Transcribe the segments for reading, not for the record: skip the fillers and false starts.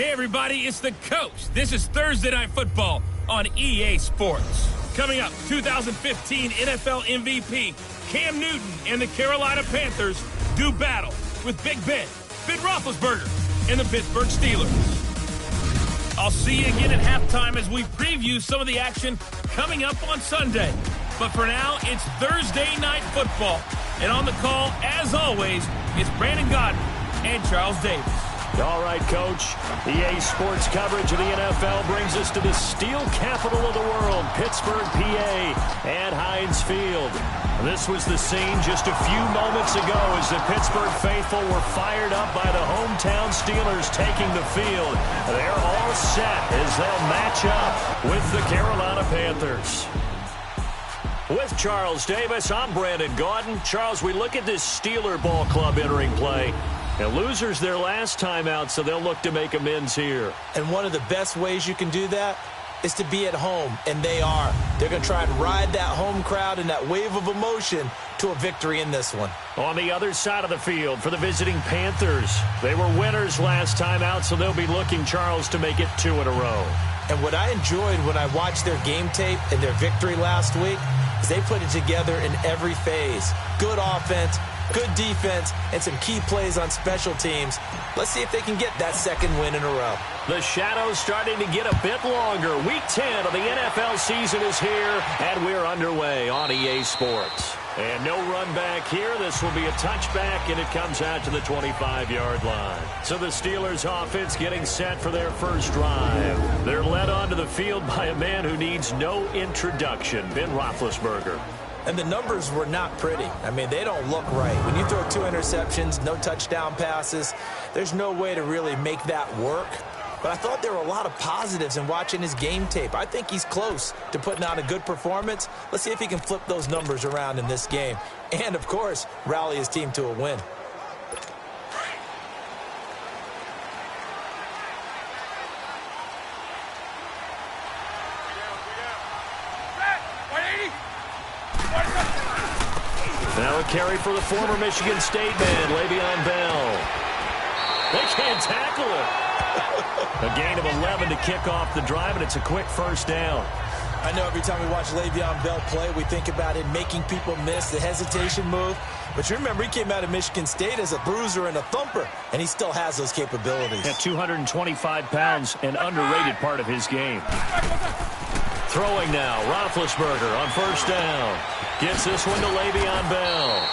Hey, everybody, it's the Coach. This is Thursday Night Football on EA Sports. Coming up, 2015 NFL MVP Cam Newton and the Carolina Panthers do battle with Big Ben Roethlisberger, and the Pittsburgh Steelers. I'll see you again at halftime as we preview some of the action coming up on Sunday. But for now, it's Thursday Night Football. And on the call, as always, it's Brandon Godden and Charles Davis. All right, Coach. EA Sports coverage of the NFL brings us to the steel capital of the world, Pittsburgh, PA, at Heinz Field. This was the scene just a few moments ago as the Pittsburgh faithful were fired up by the hometown Steelers taking the field. They're all set as they'll match up with the Carolina Panthers. With Charles Davis, I'm Brandon Gaudin. Charles, we look at this Steeler ball club entering play. And losers their last time out, so they'll look to make amends here. And one of the best ways you can do that is to be at home, and they are. They're going to try and ride that home crowd and that wave of emotion to a victory in this one. On the other side of the field for the visiting Panthers, they were winners last time out, so they'll be looking, Charles, to make it 2 in a row. And what I enjoyed when I watched their game tape and their victory last week is they put it together in every phase. Good offense, good defense, and some key plays on special teams. Let's see if they can get that second win in a row. The shadow's starting to get a bit longer. Week 10 of the NFL season is here, and we're underway on EA Sports. And no run back here. This will be a touchback, and it comes out to the 25-yard line. So the Steelers offense getting set for their first drive. They're led onto the field by a man who needs no introduction, Ben Roethlisberger. And the numbers were not pretty. I mean, they don't look right. When you throw 2 interceptions, no touchdown passes, there's no way to really make that work. But I thought there were a lot of positives in watching his game tape. I think he's close to putting out a good performance. Let's see if he can flip those numbers around in this game. And, of course, rally his team to a win. Now a carry for the former Michigan State man, Le'Veon Bell. They can't tackle him. A gain of 11 to kick off the drive, and it's a quick first down. I know every time we watch Le'Veon Bell play, we think about it making people miss, the hesitation move. But you remember, he came out of Michigan State as a bruiser and a thumper, and he still has those capabilities. At 225 pounds, an underrated part of his game. Throwing now, Roethlisberger on first down. Gets this one to Le'Veon Bell.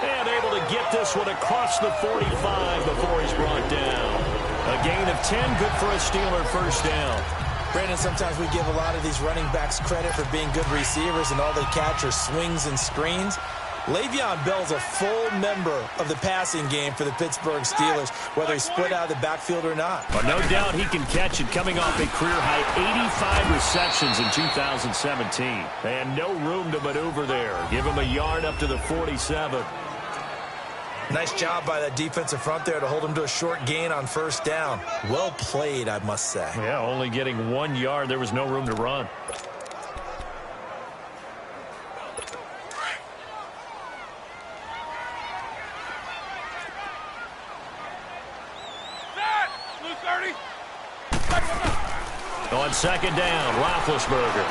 And able to get this one across the 45 before he's brought down. A gain of 10, good for a Steeler first down. Brandon, sometimes we give a lot of these running backs credit for being good receivers and all they catch are swings and screens. Le'Veon Bell's a full member of the passing game for the Pittsburgh Steelers, whether he's split out of the backfield or not. But no doubt he can catch it, coming off a career-high 85 receptions in 2017. And no room to maneuver there. Give him a yard up to the 47. Nice job by that defensive front there to hold him to a short gain on first down. Well played, I must say. Yeah, only getting 1 yard. There was no room to run. On second down, Roethlisberger.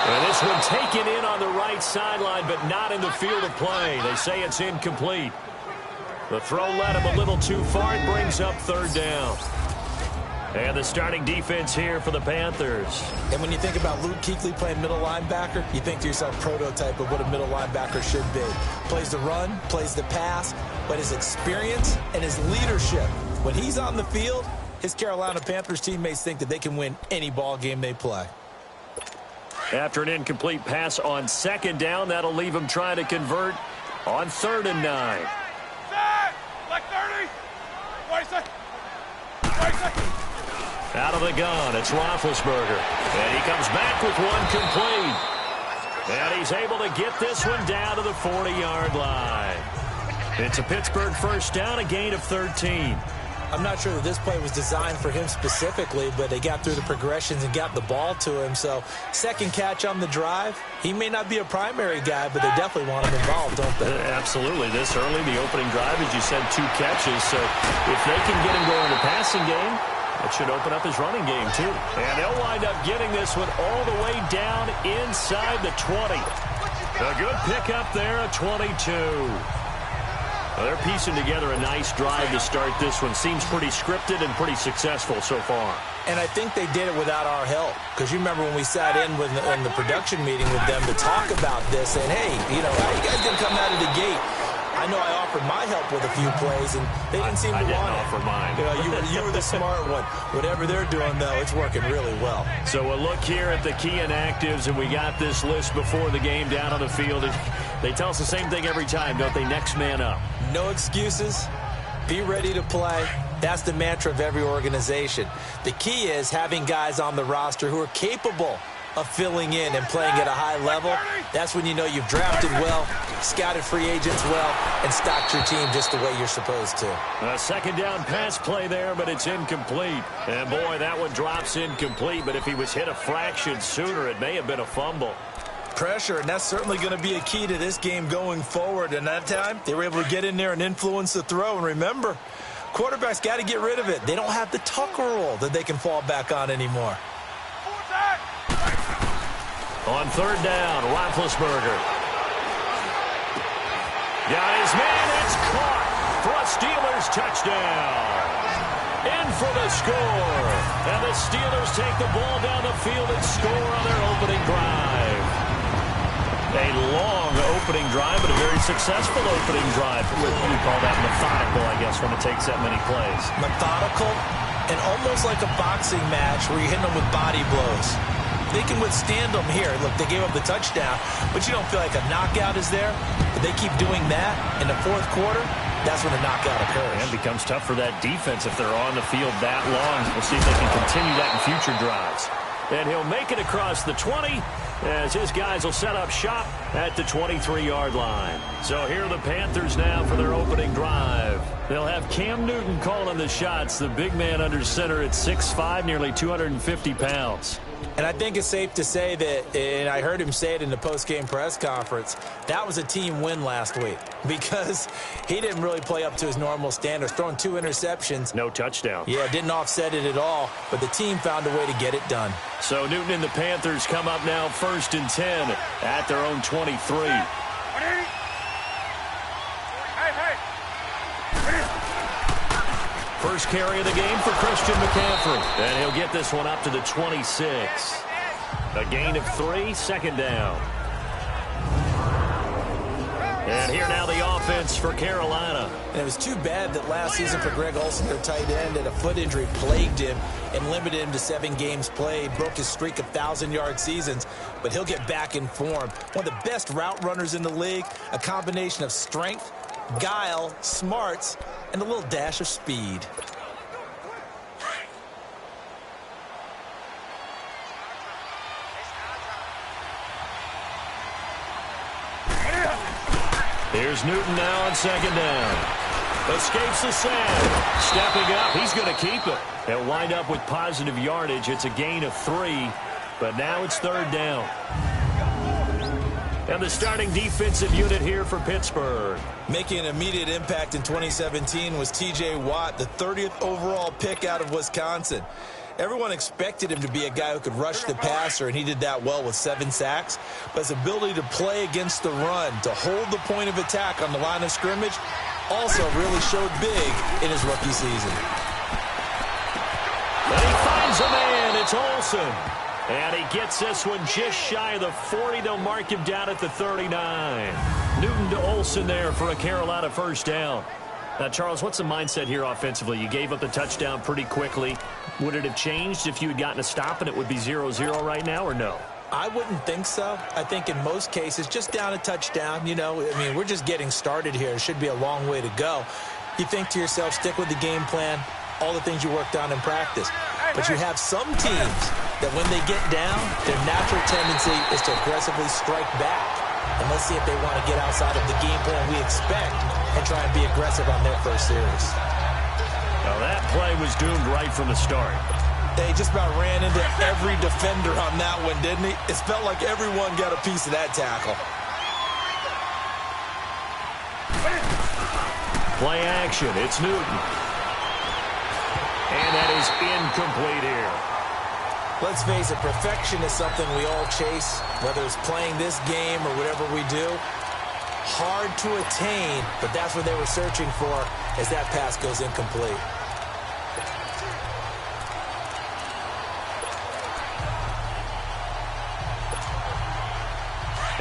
And this one taken in on the right sideline, but not in the field of play. They say it's incomplete. The throw led him a little too far. It brings up third down. And the starting defense here for the Panthers. And when you think about Luke Kuechly playing middle linebacker, you think to yourself, prototype of what a middle linebacker should be. Plays the run, plays the pass, but his experience and his leadership. When he's on the field, his Carolina Panthers teammates think that they can win any ball game they play. After an incomplete pass on second down, that'll leave him trying to convert on 3rd and 9. Like 30. Out of the gun, it's Roethlisberger. And he comes back with one complete. And he's able to get this one down to the 40-yard line. It's a Pittsburgh first down, a gain of 13. I'm not sure that this play was designed for him specifically, but they got through the progressions and got the ball to him. So second catch on the drive. He may not be a primary guy, but they definitely want him involved, don't they? Absolutely. This early, the opening drive, as you said, 2 catches. So if they can get him going in the passing game, that should open up his running game, too. And they'll wind up getting this one all the way down inside the 20. A good pickup there, a 22. Well, they're piecing together a nice drive to start this one. Seems pretty scripted and pretty successful so far. And I think they did it without our help. Because you remember when we sat in the production meeting with them to talk about this, and hey, you know, how you guys didn't come out of the gate. I know I offered my help with a few plays, and they didn't seem to want it. I didn't offer mine. You know, you were the smart one. Whatever they're doing, though, it's working really well. So a look here at the key inactives, and we got this list before the game down on the field. They tell us the same thing every time, don't they? Next man up. No excuses. Be ready to play. That's the mantra of every organization. The key is having guys on the roster who are capable of filling in and playing at a high level. That's when you know you've drafted well, scouted free agents well, and stocked your team just the way you're supposed to. A second down pass play there, but it's incomplete. And boy, that one drops incomplete, but if he was hit a fraction sooner, it may have been a fumble. Pressure, and that's certainly going to be a key to this game going forward. And that time, they were able to get in there and influence the throw. And remember, quarterbacks got to get rid of it. They don't have the Tucker rule that they can fall back on anymore. On third down, Roethlisberger. Got his man, it's caught for a Steelers touchdown. In for the score. And the Steelers take the ball down the field and score on their opening drive. A long opening drive, but a very successful opening drive. We call that methodical, I guess, when it takes that many plays. Methodical and almost like a boxing match where you're hitting them with body blows. They can withstand them here. Look, they gave up the touchdown, but you don't feel like a knockout is there. But they keep doing that in the fourth quarter. That's when the knockout occurs. And it becomes tough for that defense if they're on the field that long. We'll see if they can continue that in future drives. And he'll make it across the 20 as his guys will set up shop at the 23-yard line. So here are the Panthers now for their opening drive. They'll have Cam Newton calling the shots, the big man under center at 6'5", nearly 250 pounds. And I think it's safe to say that, and I heard him say it in the post-game press conference, that was a team win last week because he didn't really play up to his normal standards, throwing 2 interceptions. No touchdown. Yeah, didn't offset it at all, but the team found a way to get it done. So Newton and the Panthers come up now 1st and 10 at their own 23. First carry of the game for Christian McCaffrey. And he'll get this one up to the 26. A gain of 3, second down. And here now the offense for Carolina. And it was too bad that last season for Greg Olsen, their tight end, that a foot injury plagued him and limited him to 7 games played, broke his streak of 1,000-yard seasons, but he'll get back in form. One of the best route runners in the league, a combination of strength, guile, smarts, and a little dash of speed. Here's Newton now on second down. Escapes the sack. Stepping up, he's going to keep it. They'll wind up with positive yardage. It's a gain of 3, but now it's third down. And the starting defensive unit here for Pittsburgh. Making an immediate impact in 2017 was T.J. Watt, the 30th overall pick out of Wisconsin. Everyone expected him to be a guy who could rush the passer, and he did that well with 7 sacks. But his ability to play against the run, to hold the point of attack on the line of scrimmage, also really showed big in his rookie season. And he finds a man. It's Olsen. And he gets this one just shy of the 40. They'll mark him down at the 39. Newton to Olsen there for a Carolina first down. Now, Charles, what's the mindset here offensively? You gave up the touchdown pretty quickly. Would it have changed if you had gotten a stop and it would be 0-0 right now, or no? I wouldn't think so. I think in most cases, just down a touchdown, you know, I mean, we're just getting started here. It should be a long way to go. You think to yourself, stick with the game plan, all the things you worked on in practice. But you have some teams that when they get down, their natural tendency is to aggressively strike back. And let's see if they want to get outside of the game plan we expect and try and be aggressive on their first series. Well, that play was doomed right from the start. They just about ran into every defender on that one, didn't he? It felt like everyone got a piece of that tackle. Play action. It's Newton. And that is incomplete here. Let's face it, perfection is something we all chase, whether it's playing this game or whatever we do. Hard to attain, but that's what they were searching for as that pass goes incomplete.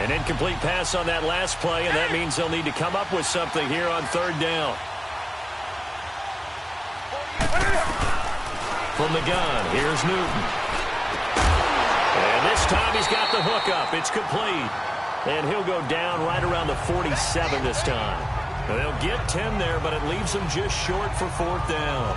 An incomplete pass on that last play, and that means they'll need to come up with something here on third down. From the gun, here's Newton. And this time he's got the hook up. It's complete. And he'll go down right around the 47 this time. They'll get 10 there, but it leaves them just short for fourth down.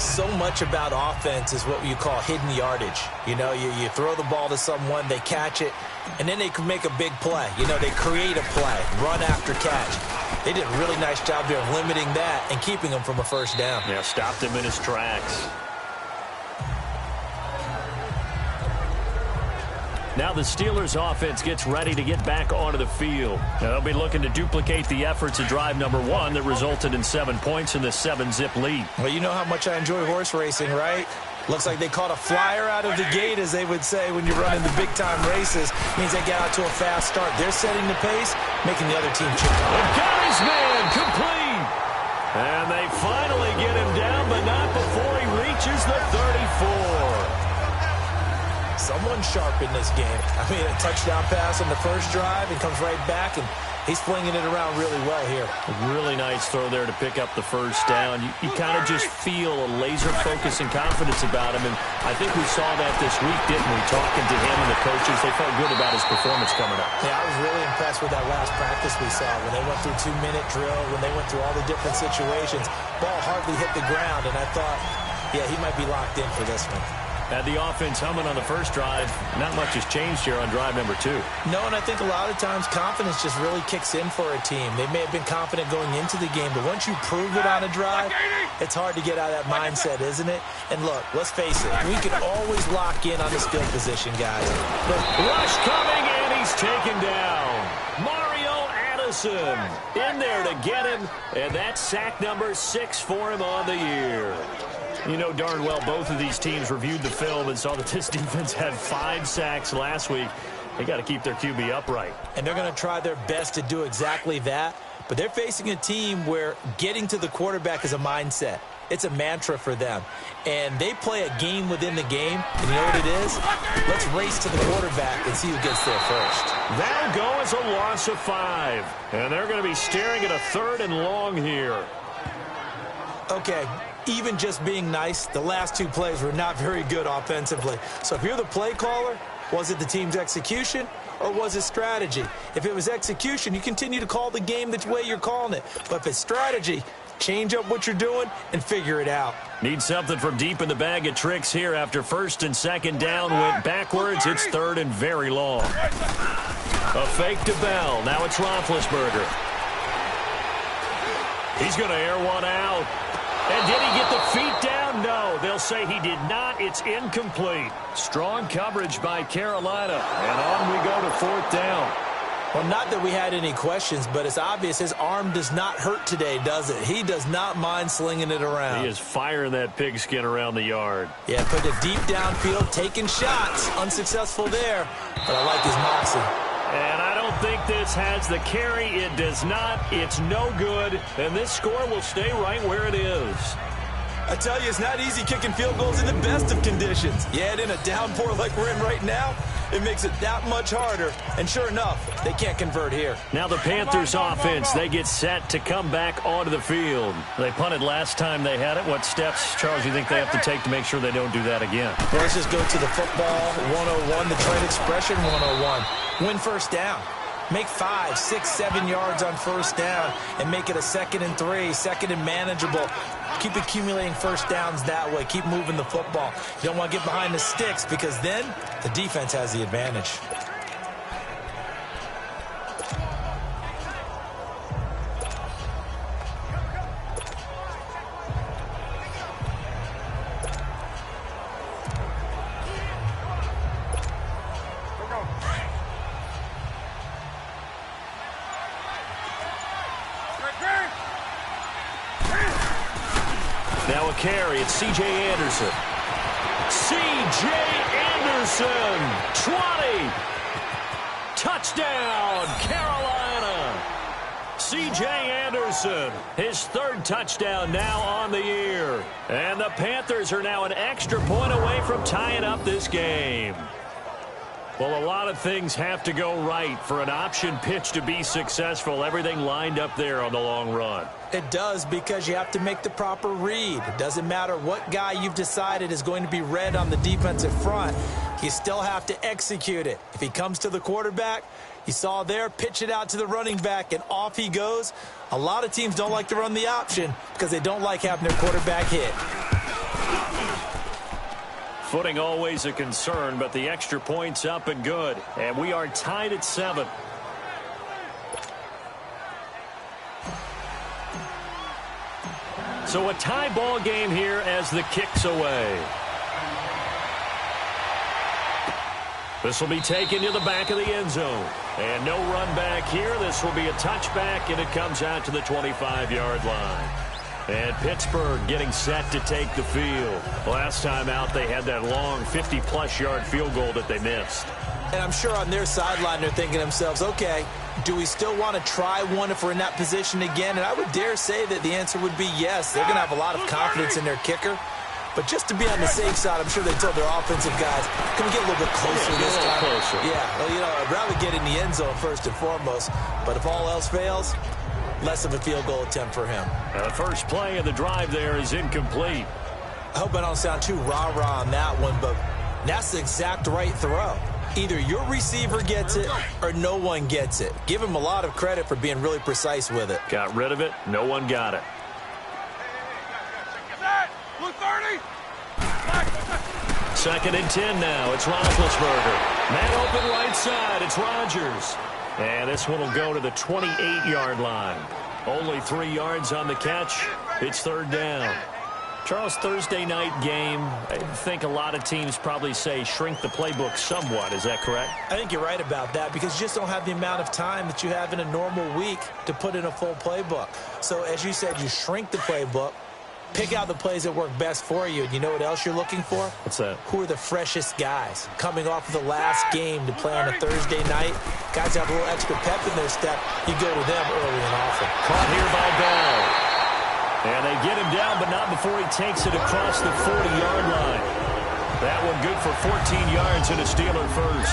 So much about offense is what you call hidden yardage. You know, you throw the ball to someone, they catch it, and then they can make a big play. You know, they create a play, run after catch. They did a really nice job there of limiting that and keeping him from a first down. Yeah, stopped him in his tracks. Now the Steelers offense gets ready to get back onto the field. Now they'll be looking to duplicate the efforts of drive number 1 that resulted in 7 points in the 7-zip lead. Well, you know how much I enjoy horse racing, right? Looks like they caught a flyer out of the gate, as they would say when you're running the big-time races. Means they get out to a fast start. They're setting the pace, making the other team chip. Got his man complete. And they finally get him down, but not before he reaches the 34. Someone sharp in this game. I mean, a touchdown pass on the first drive and comes right back, and he's flinging it around really well here. A really nice throw there to pick up the first down. You kind of just feel a laser focus and confidence about him, and I think we saw that this week, didn't we? Talking to him and the coaches, they felt good about his performance coming up. Yeah, I was really impressed with that last practice we saw when they went through 2-minute drill, when they went through all the different situations. Ball hardly hit the ground, and I thought, yeah, he might be locked in for this one. Had the offense humming on the first drive. Not much has changed here on drive number 2. No, and I think a lot of times confidence just really kicks in for a team. They may have been confident going into the game, but once you prove it on a drive, it's hard to get out of that mindset, isn't it? And look, let's face it, we can always lock in on the skill position, guys. The rush coming, and he's taken down. Mario Addison in there to get him, and that's sack number 6 for him on the year. You know darn well both of these teams reviewed the film and saw that this defense had 5 sacks last week. They got to keep their QB upright. And they're going to try their best to do exactly that. But they're facing a team where getting to the quarterback is a mindset. It's a mantra for them. And they play a game within the game. And you know what it is? Let's race to the quarterback and see who gets there first. That'll go as a loss of 5. And they're going to be staring at a 3rd and long here. Okay. Even just being nice, the last 2 plays were not very good offensively. So if you're the play caller, was it the team's execution or was it strategy? If it was execution, you continue to call the game the way you're calling it. But if it's strategy, change up what you're doing and figure it out. Need something from deep in the bag of tricks here after 1st and 2nd down went backwards. It's 3rd and very long. A fake to Bell. Now it's Roethlisberger. He's going to air one out. And did he get the feet down? No, they'll say he did not. It's incomplete. Strong coverage by Carolina. And on we go to 4th down. Well, not that we had any questions, but it's obvious his arm does not hurt today, does it? He does not mind slinging it around. He is firing that pigskin around the yard. Yeah, put it deep downfield, taking shots. Unsuccessful there, but I like his moxie. And I don't think this has the carry. It does not. It's no good. And this score will stay right where it is. I tell you, it's not easy kicking field goals in the best of conditions. Yet in a downpour like we're in right now, it makes it that much harder. And sure enough, they can't convert here. Now the Panthers offense, they get set to come back onto the field. They punted last time they had it. What steps, Charles, do you think they have to take to make sure they don't do that again? Well, let's just go to the football 101, the trade expression 101. Win first down. Make 5, 6, 7 yards on first down and make it a 2nd and 3, 2nd and manageable. Keep accumulating first downs that way. Keep moving the football. You don't want to get behind the sticks because then the defense has the advantage. carry. It's C.J. Anderson. C.J. Anderson, 20. Touchdown, Carolina. C.J. Anderson, his third touchdown now on the year. And the Panthers are now an extra point away from tying up this game. Well, a lot of things have to go right for an option pitch to be successful. Everything lined up there on the long run. It does, because you have to make the proper read. It doesn't matter what guy you've decided is going to be read on the defensive front. You still have to execute it. If he comes to the quarterback, you saw there, pitch it out to the running back, and off he goes. A lot of teams don't like to run the option because they don't like having their quarterback hit. Footing always a concern, but the extra point's up and good. And we are tied at 7. So a tie ball game here as the kick's away. This will be taken to the back of the end zone. And no run back here. This will be a touchback, and it comes out to the 25-yard line. And Pittsburgh getting set to take the field. Last time out, they had that long 50-plus yard field goal that they missed. And I'm sure on their sideline they're thinking to themselves, okay, do we still want to try one if we're in that position again? And I would dare say that the answer would be yes. They're going to have a lot of confidence in their kicker. But just to be on the safe side, I'm sure they told their offensive guys, can we get a little bit closer this time? Closer. Yeah, well, you know, I'd rather get in the end zone first and foremost. But if all else fails, less of a field goal attempt for him. The first play of the drive there is incomplete. I hope I don't sound too rah-rah on that one, but that's the exact right throw. Either your receiver gets it or no one gets it. Give him a lot of credit for being really precise with it. Got rid of it. No one got it. Blue 30. 2nd and 10 now. It's Roethlisberger. Man open right side. It's Rodgers. And this one will go to the 28-yard line. Only 3 yards on the catch. It's 3rd down. Charles, Thursday night game, I think a lot of teams probably say shrink the playbook somewhat. Is that correct? I think you're right about that because you just don't have the amount of time that you have in a normal week to put in a full playbook. So as you said, you shrink the playbook, pick out the plays that work best for you. And you know what else you're looking for? What's that? Who are the freshest guys coming off of the last game to play on a Thursday night? Guys have a little extra pep in their step. You go to them early and often. Caught here by Bell. And they get him down, but not before he takes it across the 40-yard line. That one good for 14 yards and a Steeler first.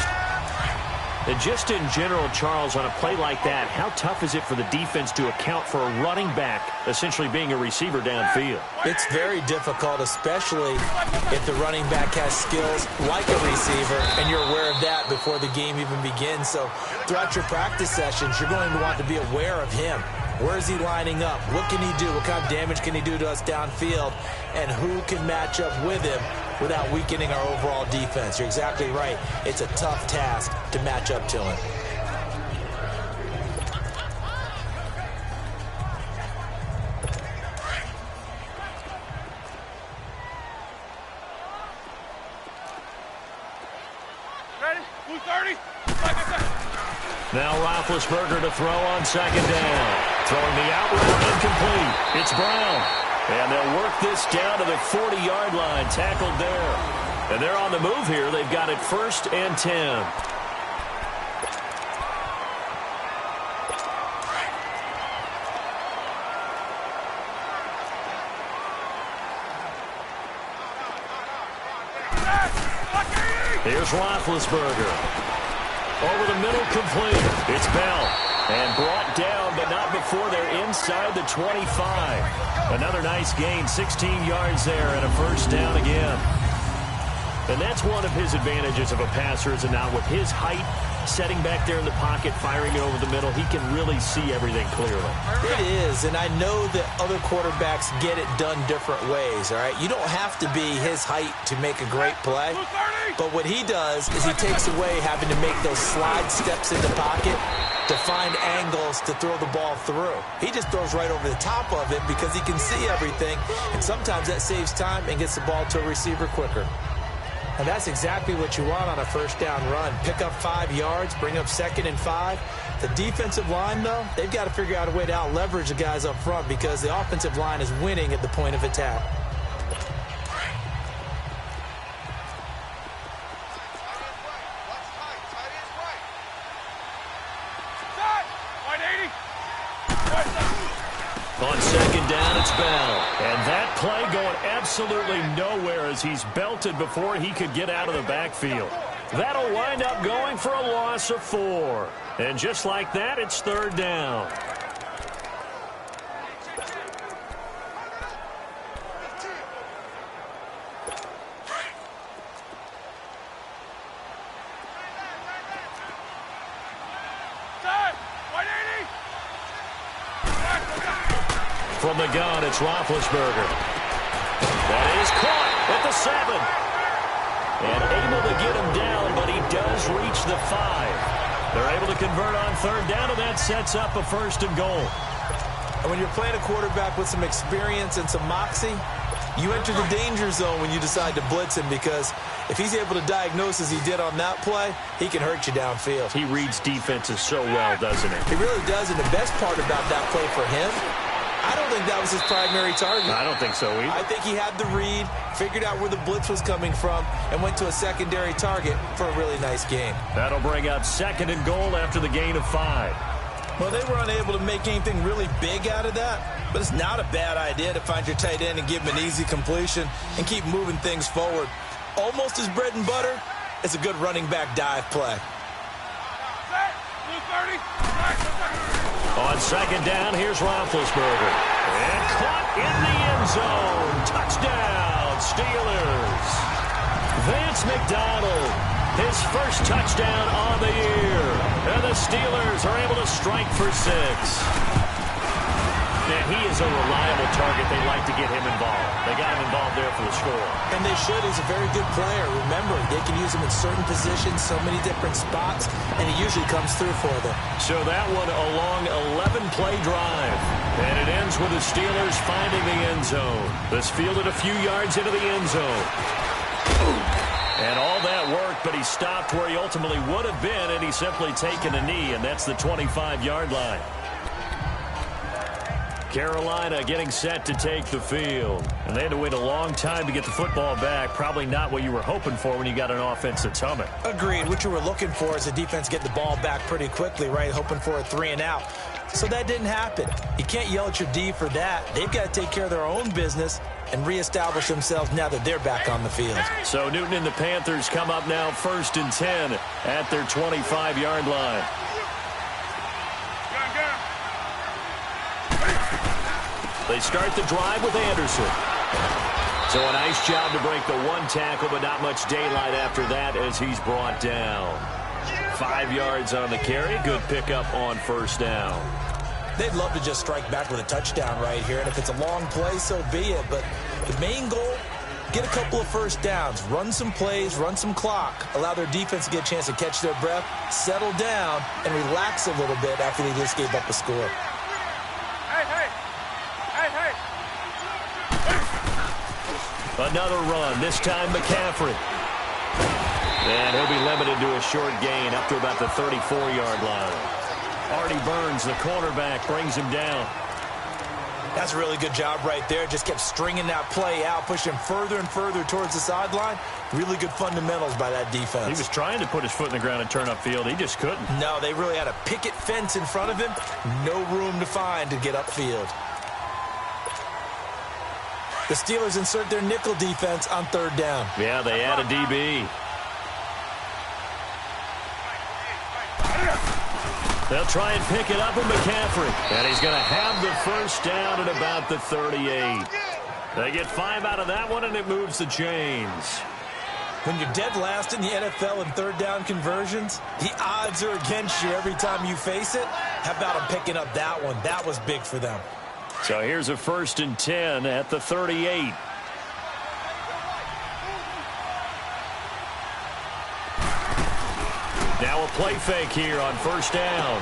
And just in general, Charles, on a play like that, how tough is it for the defense to account for a running back essentially being a receiver downfield? It's very difficult, especially if the running back has skills like a receiver, and you're aware of that before the game even begins. So throughout your practice sessions, you're going to want to be aware of him. Where is he lining up? What can he do? What kind of damage can he do to us downfield? And who can match up with him without weakening our overall defense? You're exactly right. It's a tough task to match up to him. Ready? Blue 30. Now Roethlisberger to throw on 2nd down. Throwing the out route incomplete. It's Brown. And they'll work this down to the 40-yard line. Tackled there. And they're on the move here. They've got it 1st and 10. Here's Roethlisberger. Over the middle, complete. It's Bell. And brought down, but not before they're inside the 25. Another nice gain, 16 yards there, and a 1st down again. And that's one of his advantages of a passer, is not with his height, setting back there in the pocket, firing it over the middle. He can really see everything clearly. It is, and I know that other quarterbacks get it done different ways, all right? You don't have to be his height to make a great play, but what he does is he takes away having to make those slide steps in the pocket to find angles to throw the ball through. He just throws right over the top of it because he can see everything, and sometimes that saves time and gets the ball to a receiver quicker. And that's exactly what you want on a 1st down run. Pick up 5 yards, bring up 2nd and 5. The defensive line, though, they've got to figure out a way to out-leverage the guys up front because the offensive line is winning at the point of attack. it's Bell. And that play going absolutely nowhere as he's belted before he could get out of the backfield. That'll wind up going for a loss of 4. And just like that, it's 3rd down. From the gun, it's Roethlisberger. That is caught at the 7. And able to get him down, but he does reach the 5. They're able to convert on 3rd down, and that sets up a 1st and goal. And when you're playing a quarterback with some experience and some moxie, you enter the danger zone when you decide to blitz him, because if he's able to diagnose as he did on that play, he can hurt you downfield. He reads defenses so well, doesn't he? He really does, and the best part about that play for him, I don't think that was his primary target. I don't think so either. I think he had the read, figured out where the blitz was coming from, and went to a secondary target for a really nice game. That'll bring up 2nd and goal after the gain of 5. Well, they were unable to make anything really big out of that, but it's not a bad idea to find your tight end and give him an easy completion and keep moving things forward. Almost as bread and butter, it's a good running back dive play. On 2nd down, here's Roethlisberger. And caught in the end zone. Touchdown, Steelers. Vance McDonald, his first touchdown on the year. And the Steelers are able to strike for 6. And he is a reliable target. They like to get him involved. They got him involved there for the score. And they should. He's a very good player. Remember, they can use him in certain positions, so many different spots, and he usually comes through for them. So that one a long 11-play drive. And it ends with the Steelers finding the end zone. This fielded a few yards into the end zone. And all that worked, but he stopped where he ultimately would have been, and he's simply taken a knee, and that's the 25-yard line. Carolina getting set to take the field. And they had to wait a long time to get the football back. Probably not what you were hoping for when you got an offense that's humming. Agreed. What you were looking for is the defense get the ball back pretty quickly, right? Hoping for a 3 and out. So that didn't happen. You can't yell at your D for that. They've got to take care of their own business and reestablish themselves now that they're back on the field. So Newton and the Panthers come up now 1st and 10 at their 25-yard line. They start the drive with Anderson. So a nice job to break the 1 tackle, but not much daylight after that as he's brought down. 5 yards on the carry. Good pickup on 1st down. They'd love to just strike back with a touchdown right here, and if it's a long play, so be it. But the main goal, get a couple of 1st downs, run some plays, run some clock, allow their defense to get a chance to catch their breath, settle down, and relax a little bit after they just gave up a score. Another run, this time McCaffrey. And he'll be limited to a short gain up to about the 34-yard line. Artie Burns, the cornerback, brings him down. That's a really good job right there. Just kept stringing that play out, pushing him further and further towards the sideline. Really good fundamentals by that defense. He was trying to put his foot in the ground and turn upfield. He just couldn't. No, they really had a picket fence in front of him. No room to find to get upfield. The Steelers insert their nickel defense on 3rd down. Yeah, they add a DB. They'll try and pick it up with McCaffrey. And he's going to have the 1st down at about the 38. They get 5 out of that one, and it moves the chains. When you're dead last in the NFL in 3rd down conversions, the odds are against you every time you face it. How about them picking up that one? That was big for them. So here's a 1st and 10 at the 38. Now a play fake here on 1st down.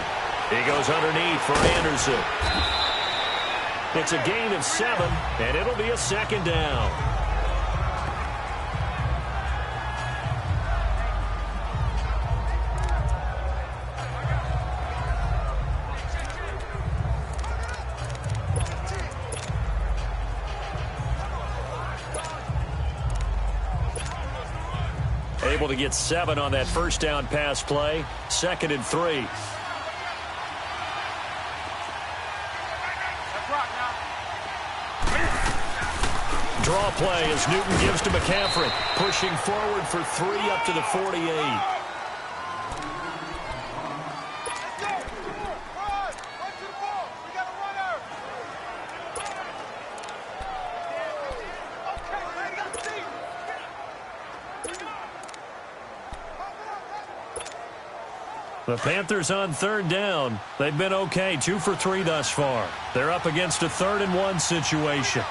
He goes underneath for Anderson. It's a gain of 7, and it'll be a 2nd down. Able to get 7 on that 1st down pass play. 2nd and 3. draw play as Newton gives to McCaffrey. Pushing forward for 3 up to the 48. The Panthers on 3rd down. They've been okay, 2 for 3 thus far. They're up against a 3rd and 1 situation.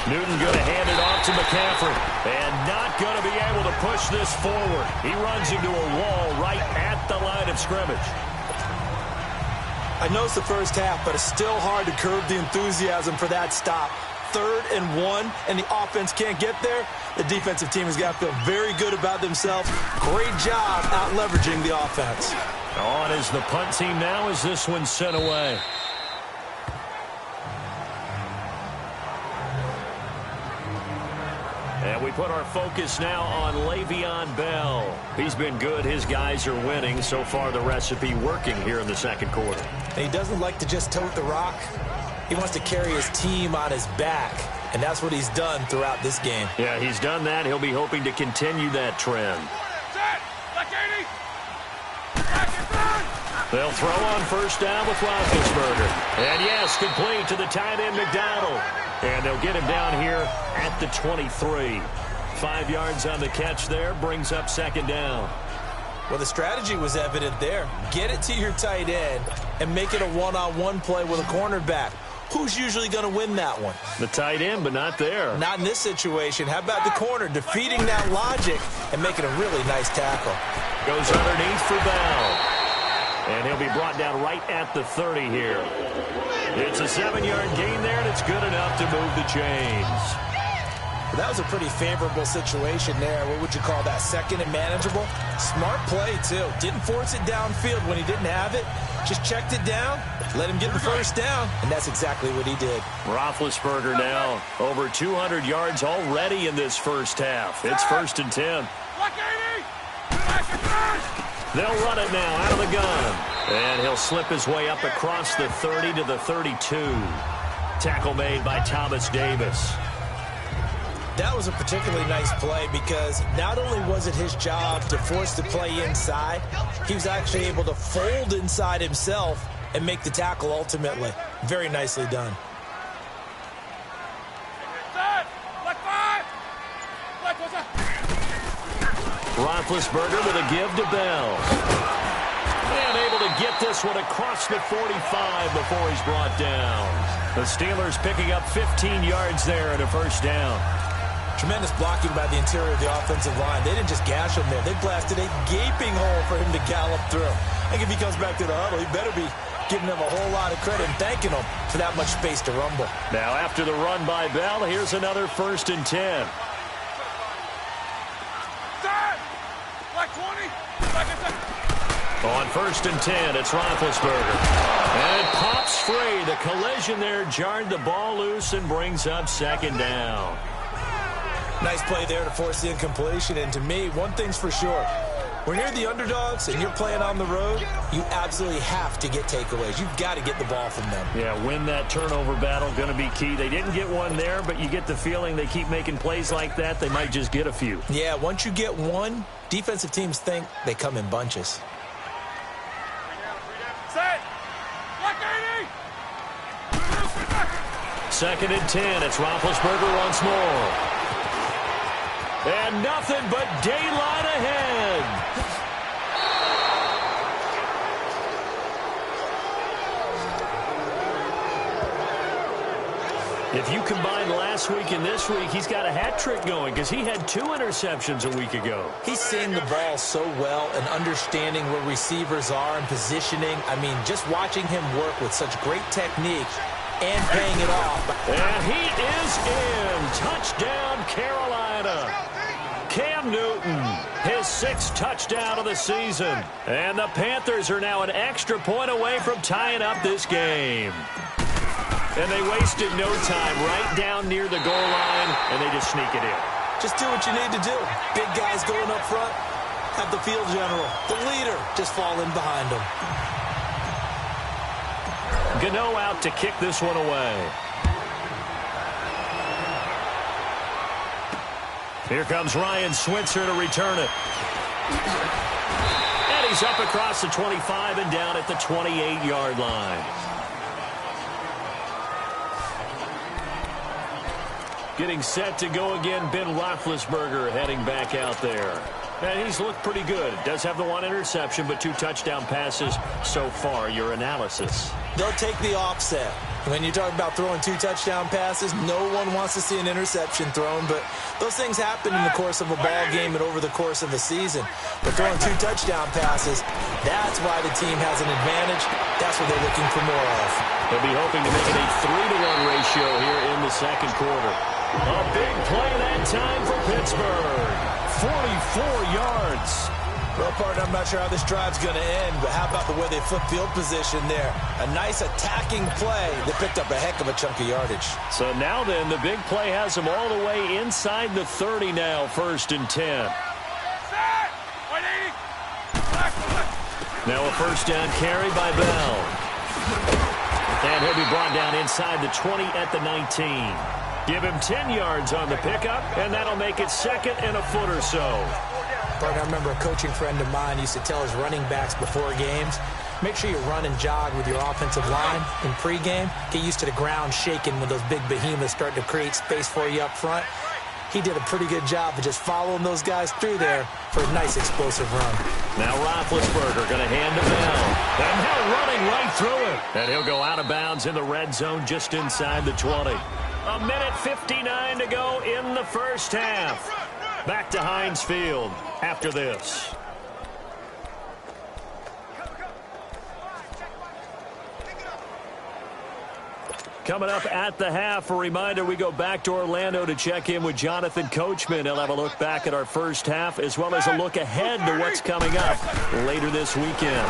Newton going to hand it off to McCaffrey. And not going to be able to push this forward. He runs into a wall right at the line of scrimmage. I know it's the first half, but it's still hard to curb the enthusiasm for that stop. 3rd and 1, and the offense can't get there. The defensive team has got to feel very good about themselves. Great job out leveraging the offense. On is the punt team now as this one's sent away. And we put our focus now on Le'Veon Bell. He's been good. His guys are winning. So far, the recipe working here in the 2nd quarter. And he doesn't like to just tote the rock. He wants to carry his team on his back, and that's what he's done throughout this game. Yeah, he's done that. He'll be hoping to continue that trend. They'll throw on 1st down with Roethlisberger. And yes, complete to the tight end McDonald. And they'll get him down here at the 23. 5 yards on the catch there, brings up 2nd down. Well, the strategy was evident there. Get it to your tight end and make it a one-on-one play with a cornerback. Who's usually going to win that one? The tight end, but not there. Not in this situation. How about the corner defeating that logic and making a really nice tackle? Goes underneath for Bell. And he'll be brought down right at the 30 here. It's a 7-yard gain there, and it's good enough to move the chains. Well, that was a pretty favorable situation there. What would you call that? 2nd and manageable? Smart play, too. Didn't force it downfield when he didn't have it. Just checked it down, let him get the 1st down, and that's exactly what he did. Roethlisberger now over 200 yards already in this 1st half. It's 1st and 10. They'll run it now out of the gun. And he'll slip his way up across the 30 to the 32. Tackle made by Thomas Davis. That was a particularly nice play because not only was it his job to force the play inside, he was actually able to fold inside himself and make the tackle ultimately. Very nicely done. Roethlisberger with a give to Bell. And able to get this one across the 45 before he's brought down. The Steelers picking up 15 yards there and a 1st down. Tremendous blocking by the interior of the offensive line. They didn't just gash him there. They blasted a gaping hole for him to gallop through. I think if he comes back to the huddle, he better be giving them a whole lot of credit and thanking them for that much space to rumble. Now after the run by Bell, here's another 1st and 10. On 1st and 10, it's Roethlisberger. And it pops free. The collision there jarred the ball loose and brings up 2nd down. Nice play there to force the incompletion. And to me, one thing's for sure. When you're the underdogs and you're playing on the road, you absolutely have to get takeaways. You've got to get the ball from them. Yeah, win that turnover battle, going to be key. They didn't get one there, but you get the feeling they keep making plays like that, they might just get a few. Yeah, once you get one, defensive teams think they come in bunches. Set. 2nd and 10. It's Roethlisberger once more. And nothing but daylight ahead. If you combine last week and this week, he's got a hat trick going because he had 2 interceptions a week ago. He's seeing the ball so well and understanding where receivers are and positioning. I mean, just watching him work with such great technique and paying it off. And he is in. Touchdown, Carolina. Cam Newton, his 6th touchdown of the season. And the Panthers are now an extra point away from tying up this game. And they wasted no time right down near the goal line, and they just sneak it in. Just do what you need to do. Big guys going up front. Have the field general, the leader, just fall in behind them. Gano out to kick this one away. Here comes Ryan Switzer to return it. And he's up across the 25 and down at the 28-yard line. Getting set to go again, Ben Roethlisberger heading back out there. And he's looked pretty good. Does have the one interception, but 2 touchdown passes so far. Your analysis? They'll take the offset. When you talk about throwing 2 touchdown passes, no one wants to see an interception thrown, but those things happen in the course of a ball game and over the course of a season. But throwing 2 touchdown passes, that's why the team has an advantage. That's what they're looking for more of. They'll be hoping to make it a 3-to-1 ratio here in the second quarter. A big play that time for Pittsburgh. 44 yards. Well, partner, I'm not sure how this drive's going to end, but how about the way they flip field position there? A nice attacking play that picked up a heck of a chunk of yardage. So now then, the big play has them all the way inside the 30 now, 1st and 10. Now a first down carry by Bell. And he'll be brought down inside the 20 at the 19. Give him 10 yards on the pickup, and that'll make it 2nd and a foot or so. Partner, I remember a coaching friend of mine used to tell his running backs before games, make sure you run and jog with your offensive line in pregame. Get used to the ground shaking when those big behemoths start to create space for you up front. He did a pretty good job of just following those guys through there for a nice explosive run. Now Roethlisberger going to hand to Bell. And now running right through it. And he'll go out of bounds in the red zone just inside the 20. A minute 59 to go in the first half. Back to Heinz Field after this. Coming up at the half, a reminder, we go back to Orlando to check in with Jonathan Coachman. He'll have a look back at our first half as well as a look ahead to what's coming up later this weekend.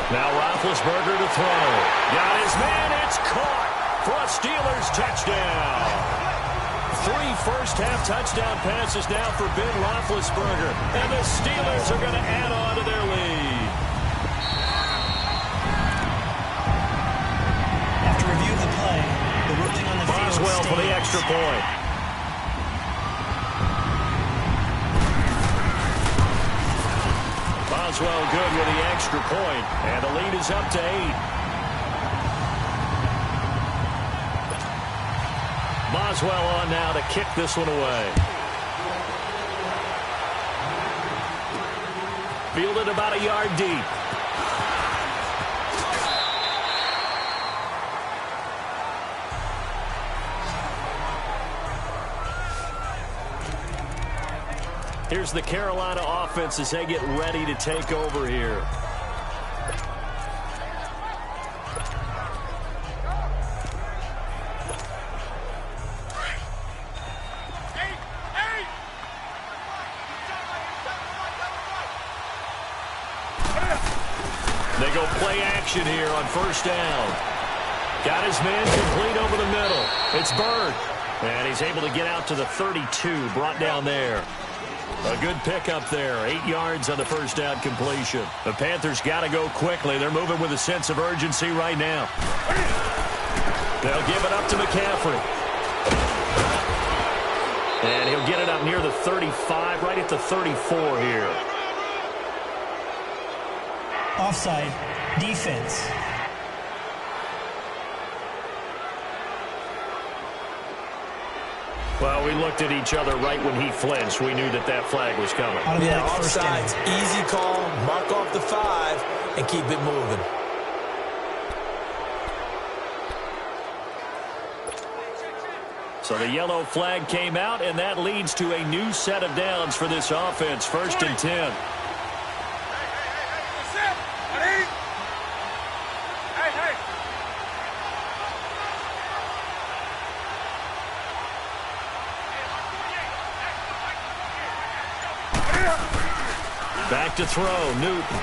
Now Roethlisberger to throw. Got his man, it's caught for a Steelers touchdown. 3 first-half touchdown passes now for Ben Roethlisberger. And the Steelers are going to add on to their lead. After review of the play, the routing on the field Boswell for the extra point. Boswell good with the extra point. And the lead is up to 8. Boswell on now to kick this one away. Fielded about a yard deep. Here's the Carolina offense as they get ready to take over here. They go play action here on first down. Got his man complete over the middle. It's Bird. And he's able to get out to the 32, brought down there. A good pickup there. 8 yards on the first down completion. The Panthers got to go quickly. They're moving with a sense of urgency right now. They'll give it up to McCaffrey. And he'll get it up near the 35, right at the 34 here. Offside. Defense. Well, we looked at each other right when he flinched. We knew that that flag was coming. Yeah, offsides, easy call, mark off the 5, and keep it moving. So the yellow flag came out, and that leads to a new set of downs for this offense. 1st and 10. Back to throw, Newton.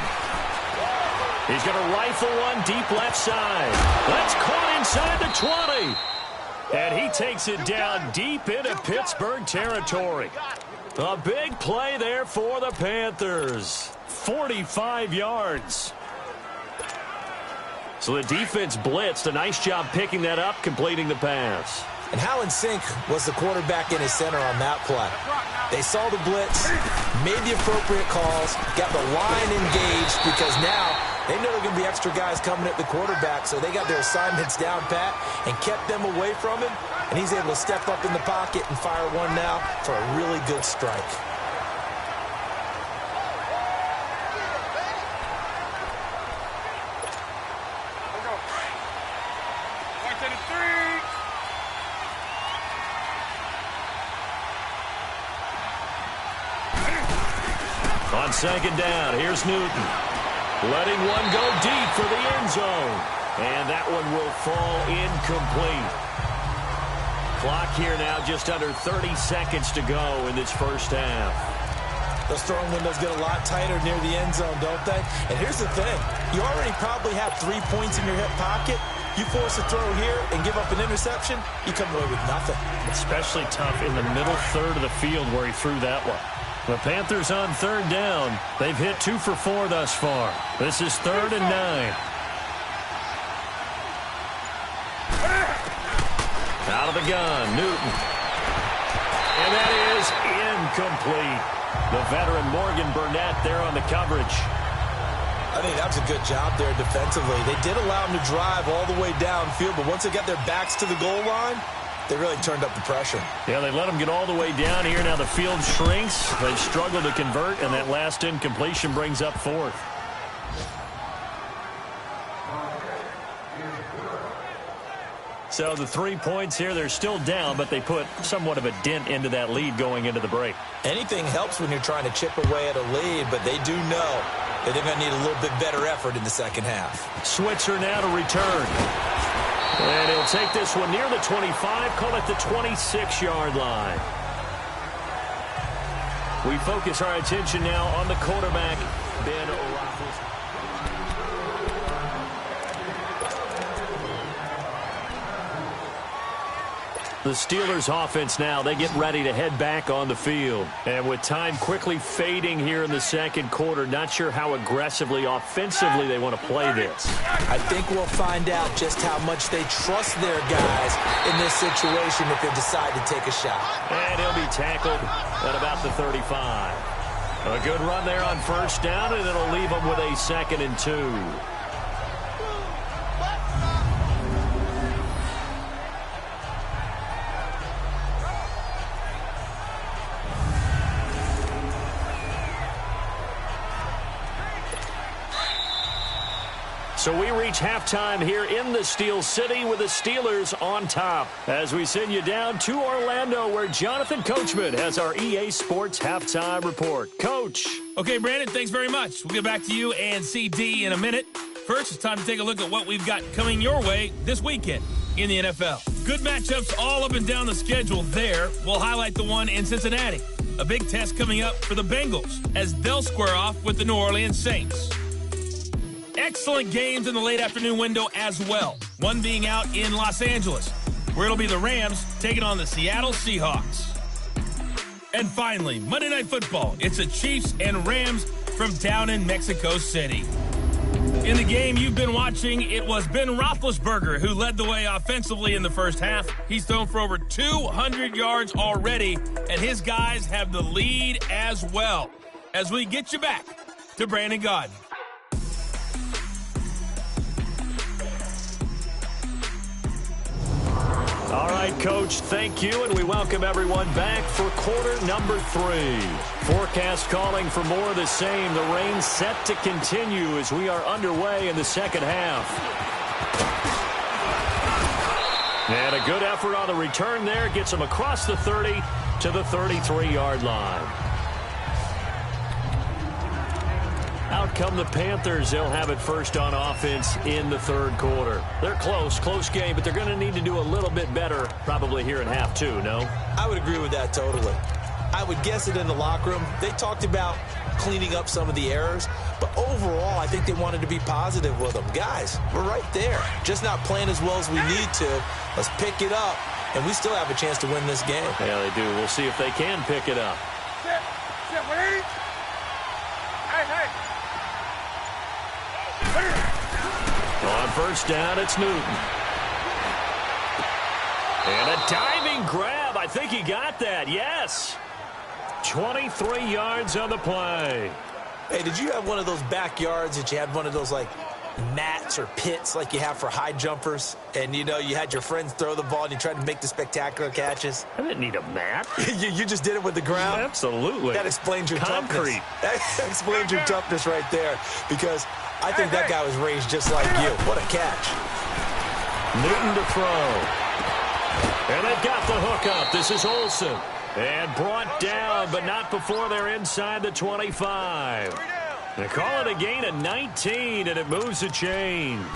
He's going to rifle one deep left side. That's caught inside the 20. And he takes it down deep into Pittsburgh territory. A big play there for the Panthers. 45 yards. So the defense blitzed. A nice job picking that up, completing the pass. And how in sync was the quarterback in his center on that play? They saw the blitz, made the appropriate calls, got the line engaged because now they know there are going to be extra guys coming at the quarterback, so they got their assignments down pat and kept them away from him, and he's able to step up in the pocket and fire one now for a really good strike. On second down, here's Newton. Letting one go deep for the end zone. And that one will fall incomplete. Clock here now just under 30 seconds to go in this first half. Those throwing windows get a lot tighter near the end zone, don't they? And here's the thing. You already probably have 3 points in your hip pocket. You force a throw here and give up an interception, you come away with nothing. Especially tough in the middle third of the field where he threw that one. The Panthers on third down. They've hit 2 for 4 thus far. This is 3rd and 9. Out of the gun, Newton. And that is incomplete. The veteran Morgan Burnett there on the coverage. I think that was a good job there defensively. They did allow them to drive all the way downfield, but once they got their backs to the goal line, they really turned up the pressure. Yeah, they let them get all the way down here. Now the field shrinks. They've struggled to convert, and that last incompletion brings up 4th. So the 3 points here, they're still down, but they put somewhat of a dent into that lead going into the break. Anything helps when you're trying to chip away at a lead, but they do know that they're going to need a little bit better effort in the second half. Switzer now to return. And he'll take this one near the 25, call it the 26-yard line. We focus our attention now on the quarterback, Ben Roethlisberger. The Steelers offense now, they get ready to head back on the field. And with time quickly fading here in the second quarter, not sure how aggressively, offensively they want to play this. I think we'll find out just how much they trust their guys in this situation if they decide to take a shot. And he'll be tackled at about the 35. A good run there on first down, and it'll leave them with a 2nd and 2. So we reach halftime here in the Steel City with the Steelers on top as we send you down to Orlando where Jonathan Coachman has our EA Sports Halftime Report. Coach. Okay, Brandon, thanks very much. We'll get back to you and CD in a minute. First, it's time to take a look at what we've got coming your way this weekend in the NFL. Good matchups all up and down the schedule there. We'll highlight the one in Cincinnati. A big test coming up for the Bengals as they'll square off with the New Orleans Saints. Excellent games in the late afternoon window as well. One being out in Los Angeles, where it'll be the Rams taking on the Seattle Seahawks. And finally, Monday Night Football. It's the Chiefs and Rams from down in Mexico City. In the game you've been watching, it was Ben Roethlisberger who led the way offensively in the first half. He's thrown for over 200 yards already, and his guys have the lead as well. As we get you back to Brandon Gaudin. All right, Coach, thank you, and we welcome everyone back for quarter number 3. Forecast calling for more of the same. The rain set to continue as we are underway in the second half. And a good effort on the return there. Gets them across the 30 to the 33-yard line. Out come the Panthers. They'll have it first on offense in the third quarter. They're close game, but they're going to need to do a little bit better probably here in half 2, no? I would agree with that totally. I would guess it in the locker room. They talked about cleaning up some of the errors, but overall, I think they wanted to be positive with them. Guys, we're right there. Just not playing as well as we need to. Let's pick it up, and we still have a chance to win this game. Yeah, they do. We'll see if they can pick it up. Sit, wait. Hey. On first down, it's Newton. And a diving grab. I think he got that. Yes. 23 yards on the play. Hey, did you have one of those backyards that you had one of those, like, mats or pits like you have for high jumpers? And, you know, you had your friends throw the ball and you tried to make the spectacular catches? I didn't need a mat. you just did it with the ground? Absolutely. That explains your concrete. Toughness. That explains your toughness right there, because I think that guy was raised just like you. What a catch. Newton to throw. And they've got the hook up. This is Olsen. And brought down, but not before they're inside the 25. They call it a gain of 19, and it moves the chains.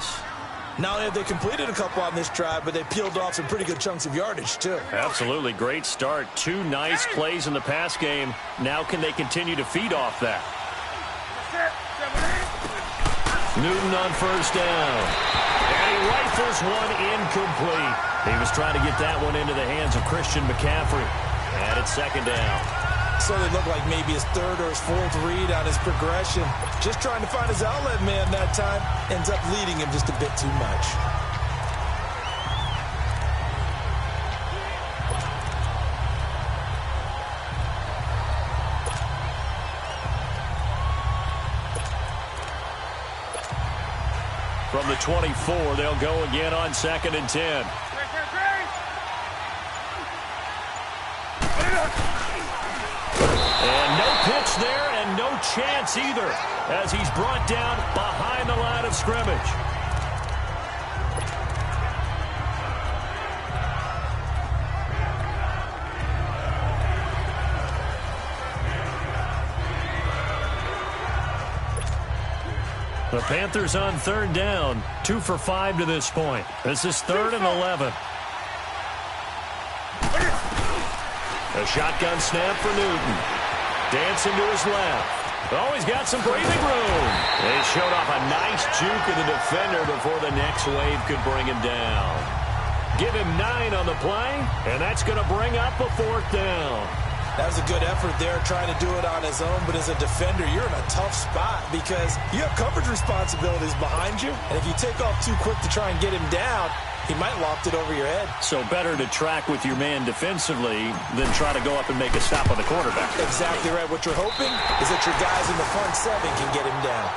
Not only have they completed a couple on this drive, but they peeled off some pretty good chunks of yardage, too. Absolutely. Great start. 2 nice plays in the pass game. Now can they continue to feed off that? Newton on first down. And he rifles one incomplete. He was trying to get that one into the hands of Christian McCaffrey. And it's second down. So they look like maybe his third or his fourth read on his progression. Just trying to find his outlet man that time. Ends up leading him just a bit too much. From the 24, they'll go again on 2nd and 10. And no pitch there and no chance either as he's brought down behind the line of scrimmage. The Panthers on 3rd down, 2 for 5 to this point. This is 3rd and 11. A shotgun snap for Newton. Dancing to his left. Oh, he's got some breathing room. They showed off a nice juke of the defender before the next wave could bring him down. Give him 9 on the play, and that's going to bring up a 4th down. That was a good effort there, trying to do it on his own. But as a defender, you're in a tough spot because you have coverage responsibilities behind you. And if you take off too quick to try and get him down, he might loft it over your head. So better to track with your man defensively than try to go up and make a stop on the quarterback. Exactly right. What you're hoping is that your guys in the front 7 can get him down.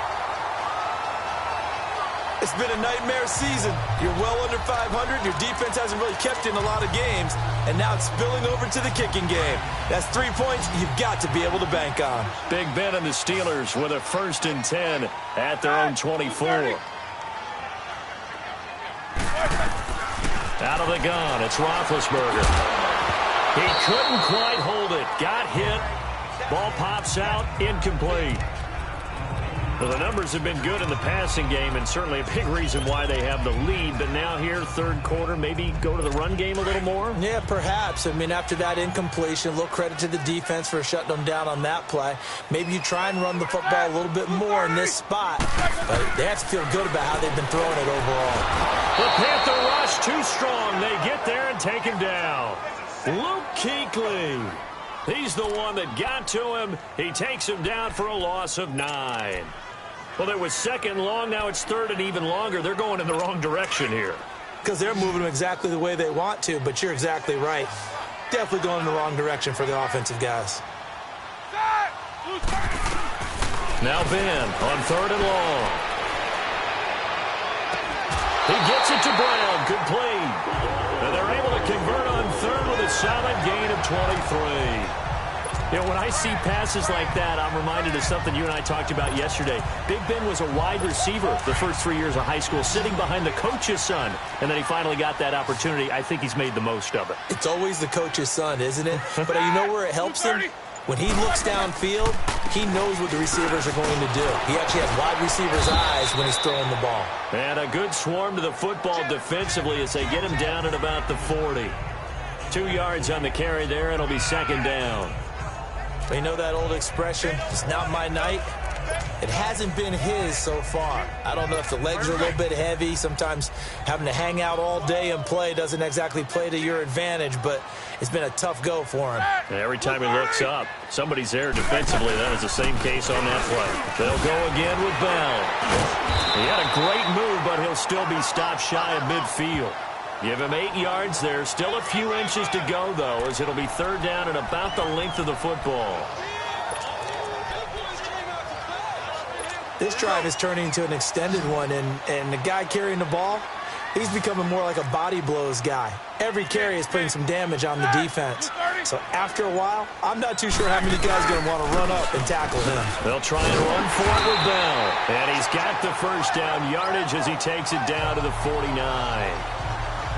It's been a nightmare season. You're well under 500. Your defense hasn't really kept in a lot of games. And now it's spilling over to the kicking game. That's 3 points you've got to be able to bank on. Big Ben and the Steelers with a 1st and 10 at their own 24. Out of the gun, it's Roethlisberger. He couldn't quite hold it. Got hit. Ball pops out, incomplete. Well, the numbers have been good in the passing game, and certainly a big reason why they have the lead. But now here, 3rd quarter, maybe go to the run game a little more? Yeah, perhaps. I mean, after that incompletion, a little credit to the defense for shutting them down on that play. Maybe you try and run the football a little bit more in this spot. But they have to feel good about how they've been throwing it overall. The Panther rush too strong. They get there and take him down. Luke Kuechly. He's the one that got to him. He takes him down for a loss of 9. Well, it was 2nd long. Now it's 3rd and even longer. They're going in the wrong direction here. Because they're moving them exactly the way they want to, but you're exactly right. Definitely going in the wrong direction for the offensive guys. Now Ben on 3rd and long. He gets it to Brown. Good play. And they're able to convert on 3rd with a solid gain of 23. You know, when I see passes like that, I'm reminded of something you and I talked about yesterday. Big Ben was a wide receiver the first 3 years of high school, sitting behind the coach's son, and then he finally got that opportunity. I think he's made the most of it. It's always the coach's son, isn't it? But you know where it helps him? When he looks downfield, he knows what the receivers are going to do. He actually has wide receivers' eyes when he's throwing the ball. And a good swarm to the football defensively as they get him down at about the 40. 2 yards on the carry there, and it'll be 2nd down. You know that old expression, it's not my night? It hasn't been his so far. I don't know if the legs are a little bit heavy. Sometimes having to hang out all day and play doesn't exactly play to your advantage, but it's been a tough go for him. And every time he looks up, somebody's there defensively. That is the same case on that play. They'll go again with Bell. He had a great move, but he'll still be stopped shy of midfield. Give him 8 yards there. Still a few inches to go, though, as it'll be third down and about the length of the football. This drive is turning into an extended one, and the guy carrying the ball, he's becoming more like a body blows guy. Every carry is putting some damage on the defense. So after a while, I'm not too sure how many guys are going to want to run up and tackle him. They'll try and run for it with Bell. And he's got the first down yardage as he takes it down to the 49.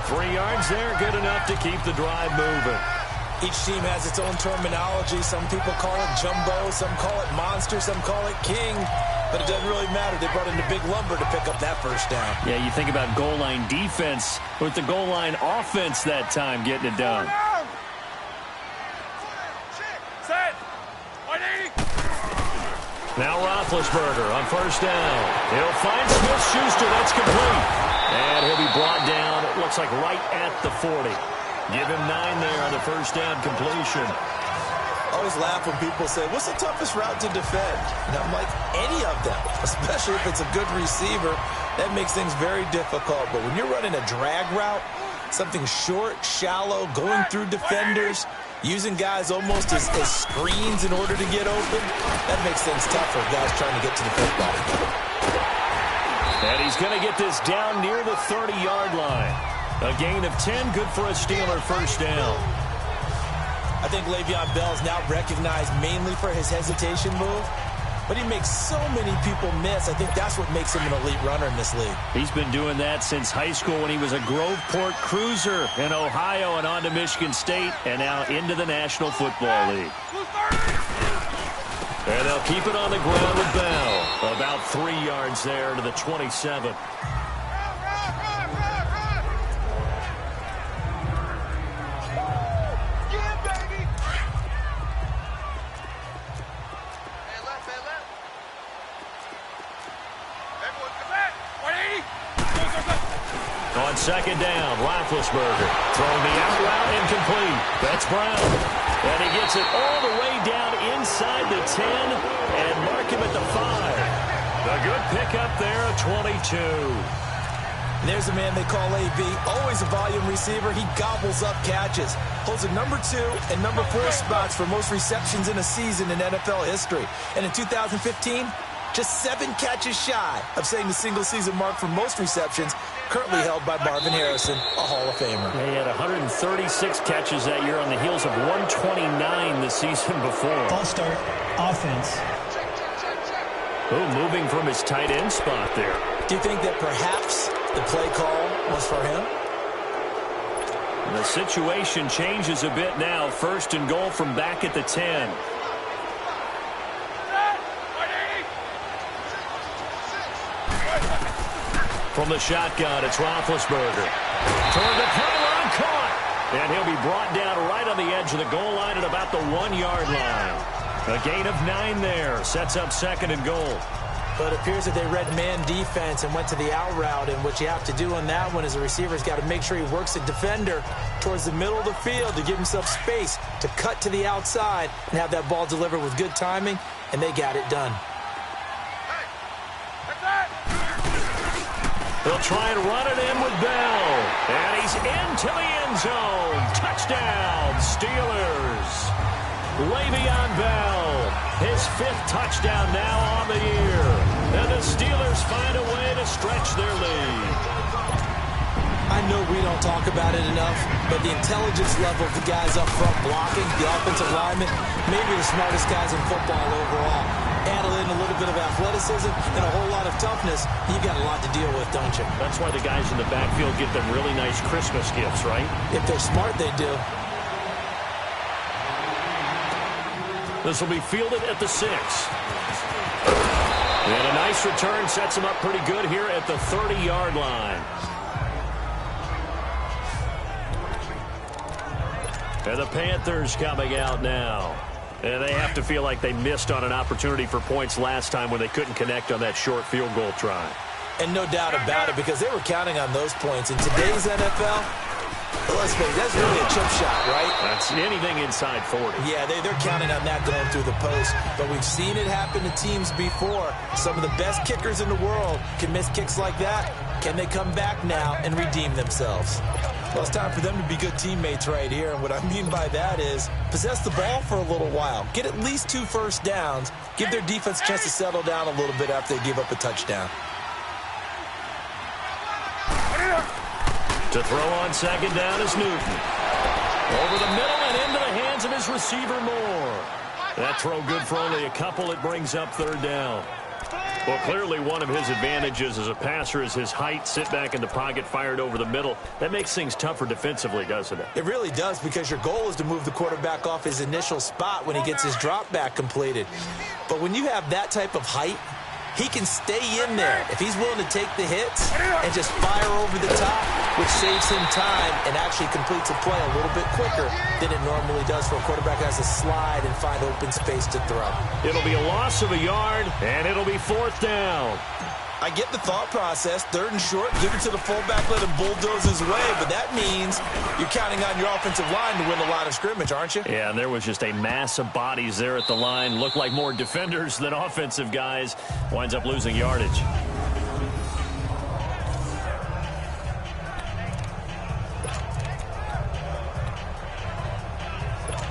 3 yards there, good enough to keep the drive moving. Each team has its own terminology. Some people call it jumbo, some call it monster, some call it king. But it doesn't really matter. They brought in the big lumber to pick up that first down. Yeah, you think about goal line defense with the goal line offense that time getting it done. Set. 180. Now Roethlisberger on first down. He'll find Smith-Schuster. That's complete. And he'll be brought down, it looks like right at the 40. Give him 9 there on the first down completion. I always laugh when people say, what's the toughest route to defend? And I'm like, any of them, especially if it's a good receiver. That makes things very difficult. But when you're running a drag route, something short, shallow, going through defenders, using guys almost as screens in order to get open, that makes things tough for guys trying to get to the football. And he's going to get this down near the 30-yard line. A gain of 10, good for a Steeler first down. I think Le'Veon Bell is now recognized mainly for his hesitation move, but he makes so many people miss. I think that's what makes him an elite runner in this league. He's been doing that since high school when he was a Groveport Cruiser in Ohio and on to Michigan State and now into the National Football League. And they'll keep it on the ground with Bell. About 3 yards there to the 27. On second down, Roethlisberger throwing the out route incomplete. That's Brown. And he gets it all the way down inside the 10 and mark him at the 5. A good pickup there at 22. There's a man they call AB, always a volume receiver. He gobbles up catches. Holds a number 2 and number 4 spots for most receptions in a season in NFL history. And in 2015, just 7 catches shy of setting the single-season mark for most receptions, currently held by Marvin Harrison, a Hall of Famer. He had 136 catches that year on the heels of 129 the season before. False start, offense. Moving from his tight end spot there. Do you think that perhaps the play call was for him? The situation changes a bit now. First and goal from back at the 10. From the shotgun, it's Roethlisberger. Toward the pylon, caught. And he'll be brought down right on the edge of the goal line at about the 1-yard line. A gain of 9 there. Sets up second and goal. But it appears that they read man defense and went to the out route. And what you have to do on that one is the receiver's got to make sure he works the defender towards the middle of the field to give himself space to cut to the outside and have that ball delivered with good timing. And they got it done. They'll try and run it in with Bell. And he's into the end zone. Touchdown, Steelers. Le'Veon Bell, his 5th touchdown now on the year. And the Steelers find a way to stretch their lead. I know we don't talk about it enough, but the intelligence level of the guys up front blocking, the offensive linemen, maybe the smartest guys in football overall. Add in a little bit of athleticism and a whole lot of toughness, you got a lot to deal with, don't you? That's why the guys in the backfield get them really nice Christmas gifts, right? If they're smart, they do. This will be fielded at the 6. And a nice return sets him up pretty good here at the 30-yard line. And the Panthers coming out now. And they have to feel like they missed on an opportunity for points last time when they couldn't connect on that short field goal try. And no doubt about it, because they were counting on those points. In today's NFL, let's face it, that's really a chip shot, right? That's anything inside 40. Yeah, they're counting on that going through the post. But we've seen it happen to teams before. Some of the best kickers in the world can miss kicks like that. Can they come back now and redeem themselves? Well, it's time for them to be good teammates right here. And what I mean by that is possess the ball for a little while. Get at least 2 first downs. Give their defense a chance to settle down a little bit after they give up a touchdown. To throw on second down is Newton. Over the middle and into the hands of his receiver, Moore. That throw good for only a couple. It brings up third down. Well, clearly one of his advantages as a passer is his height. Sit back in the pocket, fired over the middle. That makes things tougher defensively, doesn't it? It really does, because your goal is to move the quarterback off his initial spot when he gets his drop back completed. But when you have that type of height, he can stay in there if he's willing to take the hits and just fire over the top, which saves him time and actually completes a play a little bit quicker than it normally does for a quarterback who has to slide and find open space to throw. It'll be a loss of a yard, and it'll be fourth down. I get the thought process. 3rd and short, give it to the fullback, let him bulldoze his way, but that means you're counting on your offensive line to win a line of scrimmage, aren't you? Yeah, and there was just a mass of bodies there at the line. Looked like more defenders than offensive guys. Winds up losing yardage.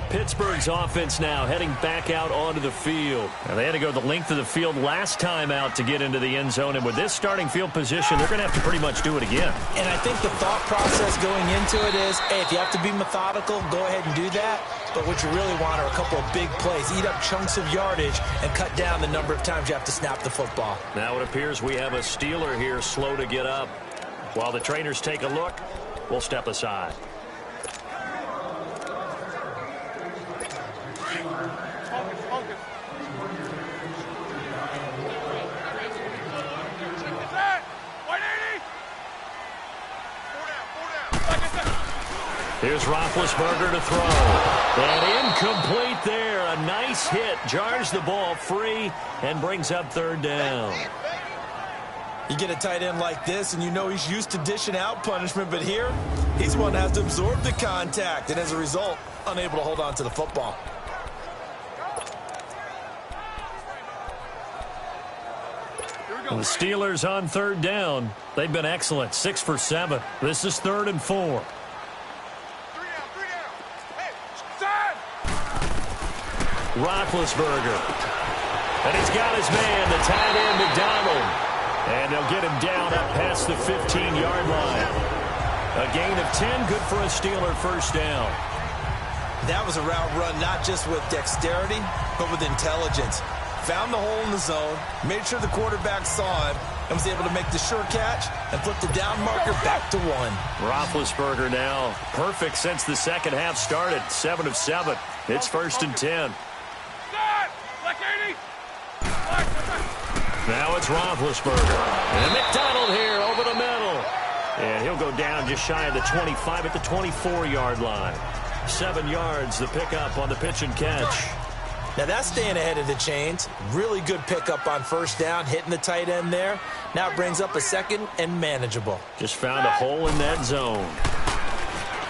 Pittsburgh's offense now heading back out onto the field. Now, they had to go the length of the field last time out to get into the end zone, and with this starting field position, they're going to have to pretty much do it again. And I think the thought process going into it is, hey, if you have to be methodical, go ahead and do that. But what you really want are a couple of big plays. Eat up chunks of yardage and cut down the number of times you have to snap the football. Now it appears we have a Steeler here slow to get up. While the trainers take a look, we'll step aside. Here's Roethlisberger to throw. And incomplete there. A nice hit. Jars the ball free and brings up third down. You get a tight end like this, and you know he's used to dishing out punishment, but here, he's one that has to absorb the contact, and as a result, unable to hold on to the football. The Steelers on third down. They've been excellent. 6 for 7. This is 3rd and 4. Roethlisberger. And he's got his man, the tight end, McDonald. And they'll get him down up past the 15-yard line. A gain of 10, good for a Steeler first down. That was a route run not just with dexterity, but with intelligence. Found the hole in the zone, made sure the quarterback saw him, and was able to make the sure catch and flip the down marker back to 1. Roethlisberger now perfect since the second half started. 7 of 7. It's 1st and 10. Now it's Roethlisberger. And McDonald here over the middle. And he'll go down just shy of the 25 at the 24-yard line. 7 yards, the pickup on the pitch and catch. Now that's staying ahead of the chains. Really good pickup on first down, hitting the tight end there. Now it brings up a 2nd and manageable. Just found a hole in that zone.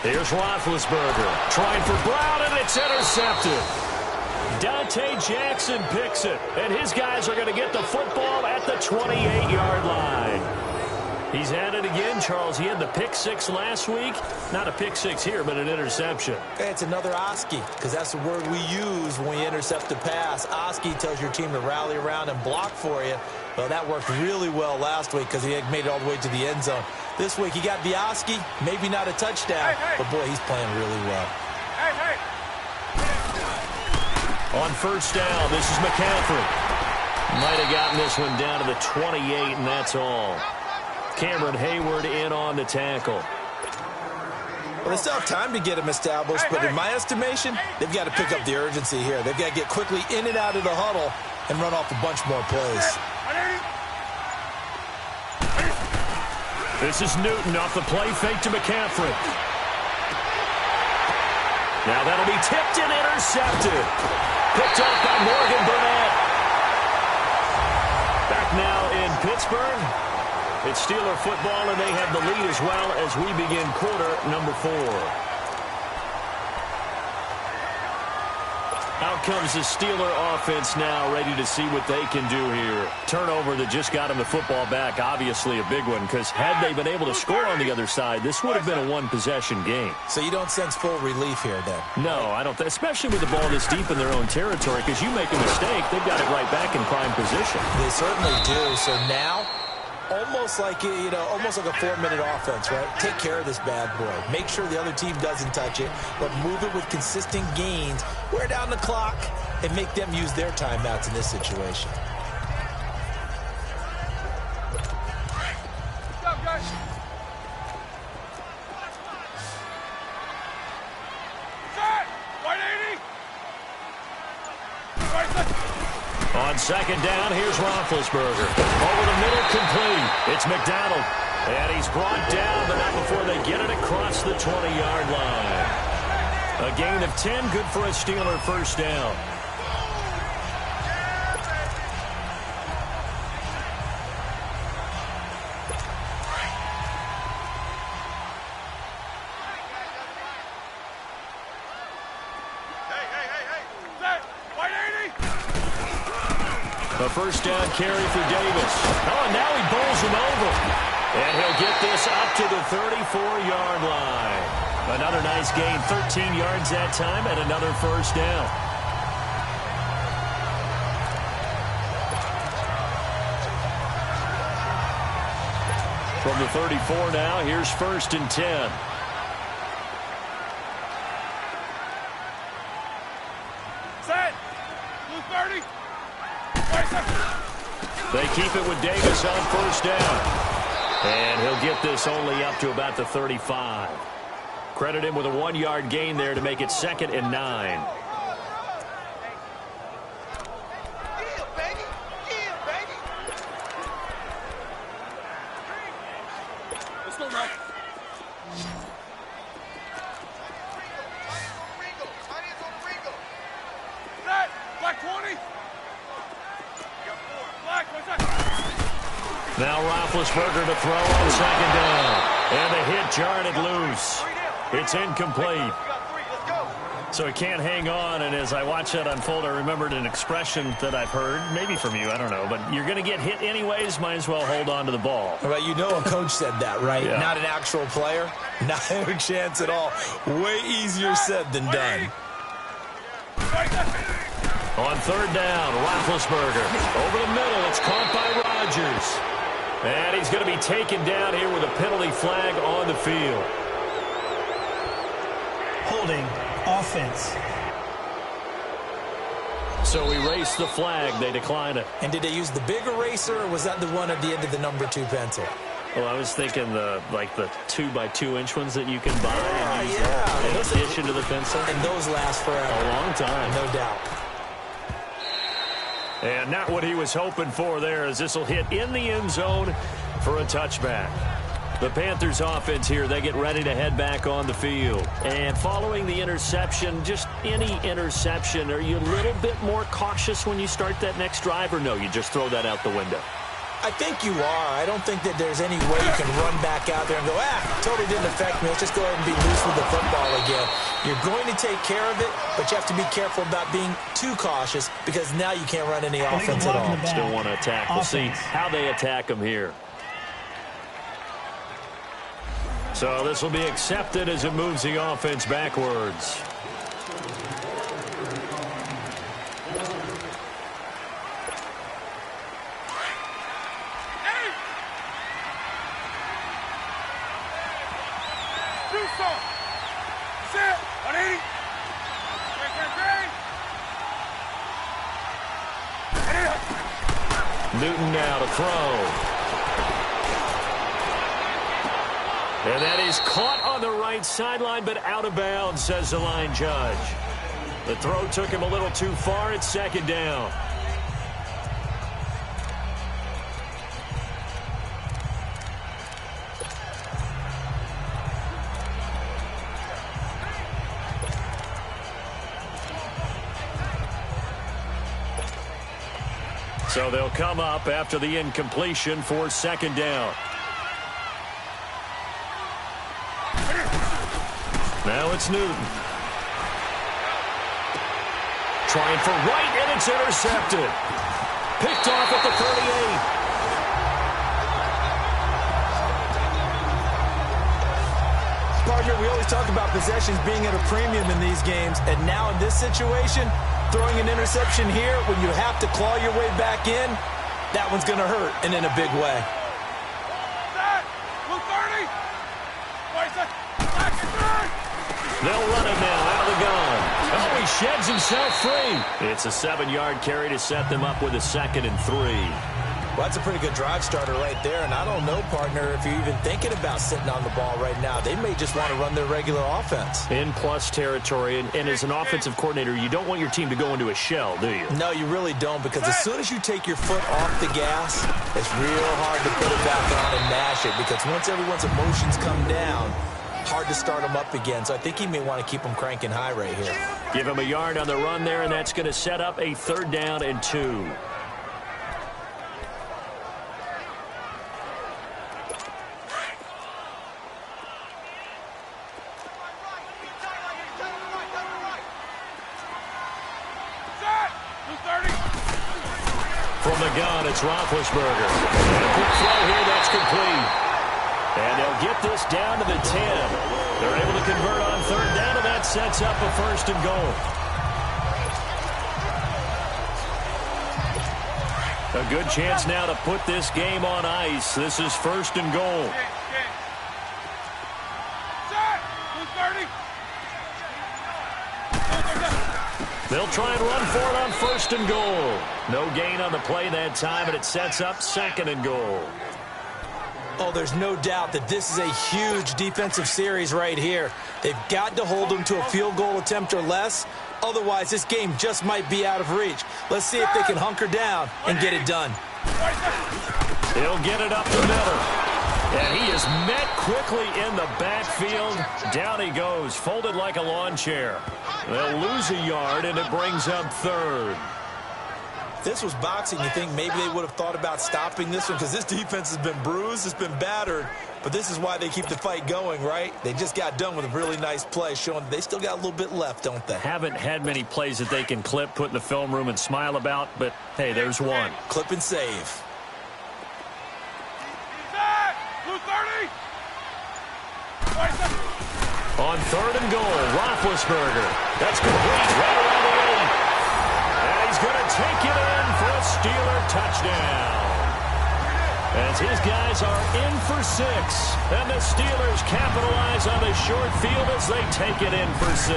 Here's Roethlisberger. Trying for Brown, and it's intercepted. Dante Jackson picks it, and his guys are going to get the football at the 28-yard line. He's at it again, Charles. He had the pick 6 last week. Not a pick 6 here, but an interception. Hey, it's another Oski, because that's the word we use when we intercept a pass. Oski tells your team to rally around and block for you. Well, that worked really well last week because he had made it all the way to the end zone. This week, he got the Oski, maybe not a touchdown, but boy, he's playing really well. On first down, this is McCaffrey. Might have gotten this one down to the 28, and that's all. Cameron Hayward in on the tackle. Well, they still have time to get him established, but in my estimation, they've got to pick up the urgency here. They've got to get quickly in and out of the huddle and run off a bunch more plays. This is Newton off the play fake to McCaffrey. Now that'll be tipped and intercepted. Picked up by Morgan Burnett. Back now in Pittsburgh. It's Steeler football, and they have the lead as well as we begin quarter number 4. Out comes the Steeler offense now, ready to see what they can do here. Turnover that just got them the football back, obviously a big one, because had they been able to score on the other side, this would have been a one-possession game. So you don't sense full relief here, then? No, I don't, especially with the ball this deep in their own territory, because you make a mistake, they've got it right back in prime position. They certainly do. So now, almost like a 4-minute offense, right? Take care of this bad boy. Make sure the other team doesn't touch it, but move it with consistent gains. Wear down the clock and make them use their timeouts in this situation. On second down, here's Roethlisberger. Over the middle, complete. It's McDonald. And he's brought down, but not before they get it across the 20-yard line. A gain of 10, good for a Steeler first down. A first down carry for Davis. Oh, and now he bowls him over. And he'll get this up to the 34-yard line. Another nice gain, 13 yards that time, and another first down. From the 34 now, here's 1st and 10. Set. Blue 30. They keep it with Davis on first down. And he'll get this only up to about the 35. Credit him with a 1-yard gain there to make it 2nd and 9. Let's go, Mike. Set. Black 20. Now Roethlisberger to throw on second down. And the hit jarred it loose. It's incomplete. So he can't hang on, and as I watch that unfold, I remembered an expression that I've heard, maybe from you, I don't know, but you're going to get hit anyways, might as well hold on to the ball. Well, you know a coach said that, right? Yeah. Not an actual player. Not a chance at all. Way easier said than done. On third down, Roethlisberger. Over the middle, it's caught by Rodgers. And he's going to be taken down here with a penalty flag on the field. Holding offense. So we race the flag. They decline it. And did they use the big eraser, or was that the one at the end of the number 2 pencil? Well, I was thinking the 2x2-inch ones that you can buy and use in addition to the pencil. And those last forever. A long time. No doubt. And not what he was hoping for there, as this will hit in the end zone for a touchback. The Panthers offense here, they get ready to head back on the field. And following the interception, just any interception, are you a little bit more cautious when you start that next drive, or no, you just throw that out the window? I think you are. I don't think that there's any way you can run back out there and go, totally didn't affect me. Let's just go ahead and be loose with the football again. You're going to take care of it, but you have to be careful about being too cautious, because now you can't run any offense at all. Still want to attack. We'll see how they attack them here. So this will be accepted as it moves the offense backwards. Set. 180. Newton now to throw. And that is caught on the right sideline, but out of bounds, says the line judge. The throw took him a little too far. It's second down. So they'll come up after the incompletion for second down. Now it's Newton. Trying for right, and it's intercepted. Picked off at the 38. Partner, we always talk about possessions being at a premium in these games, and now in this situation, throwing an interception here when you have to claw your way back in, that one's going to hurt, and in a big way. They'll run it now out of the gun. Oh, he sheds himself free. It's a 7-yard carry to set them up with a 2nd and 3. Well, that's a pretty good drive starter right there, and I don't know, partner, if you're even thinking about sitting on the ball right now. They may just want to run their regular offense. In plus territory, and as an offensive coordinator, you don't want your team to go into a shell, do you? No, you really don't, because as soon as you take your foot off the gas, it's real hard to put it back on and mash it, because once everyone's emotions come down, hard to start them up again. So I think he may want to keep them cranking high right here. Give him a yard on the run there, and that's going to set up a 3rd down and 2. From the gun, it's Roethlisberger. And a quick throw here, that's complete. And they'll get this down to the 10. They're able to convert on 3rd down, and that sets up a 1st and goal. A good chance now to put this game on ice. This is 1st and goal. They'll try and run for it on 1st and goal. No gain on the play that time, and it sets up 2nd and goal. Oh, there's no doubt that this is a huge defensive series right here. They've got to hold them to a field goal attempt or less. Otherwise, this game just might be out of reach. Let's see if they can hunker down and get it done. He'll get it up the middle. And he is met quickly in the backfield. Down he goes, folded like a lawn chair. They'll lose a yard, and it brings up 3rd. If this was boxing, you think maybe they would have thought about stopping this one, because this defense has been bruised, it's been battered, but this is why they keep the fight going, right? They just got done with a really nice play, showing they still got a little bit left, don't they? Haven't had many plays that they can clip, put in the film room, and smile about, but hey, there's one. Clip and save. On 3rd and goal, Roethlisberger. That's complete right around the 8. And he's going to take it in for a Steeler touchdown. As his guys are in for 6. And the Steelers capitalize on the short field as they take it in for 6.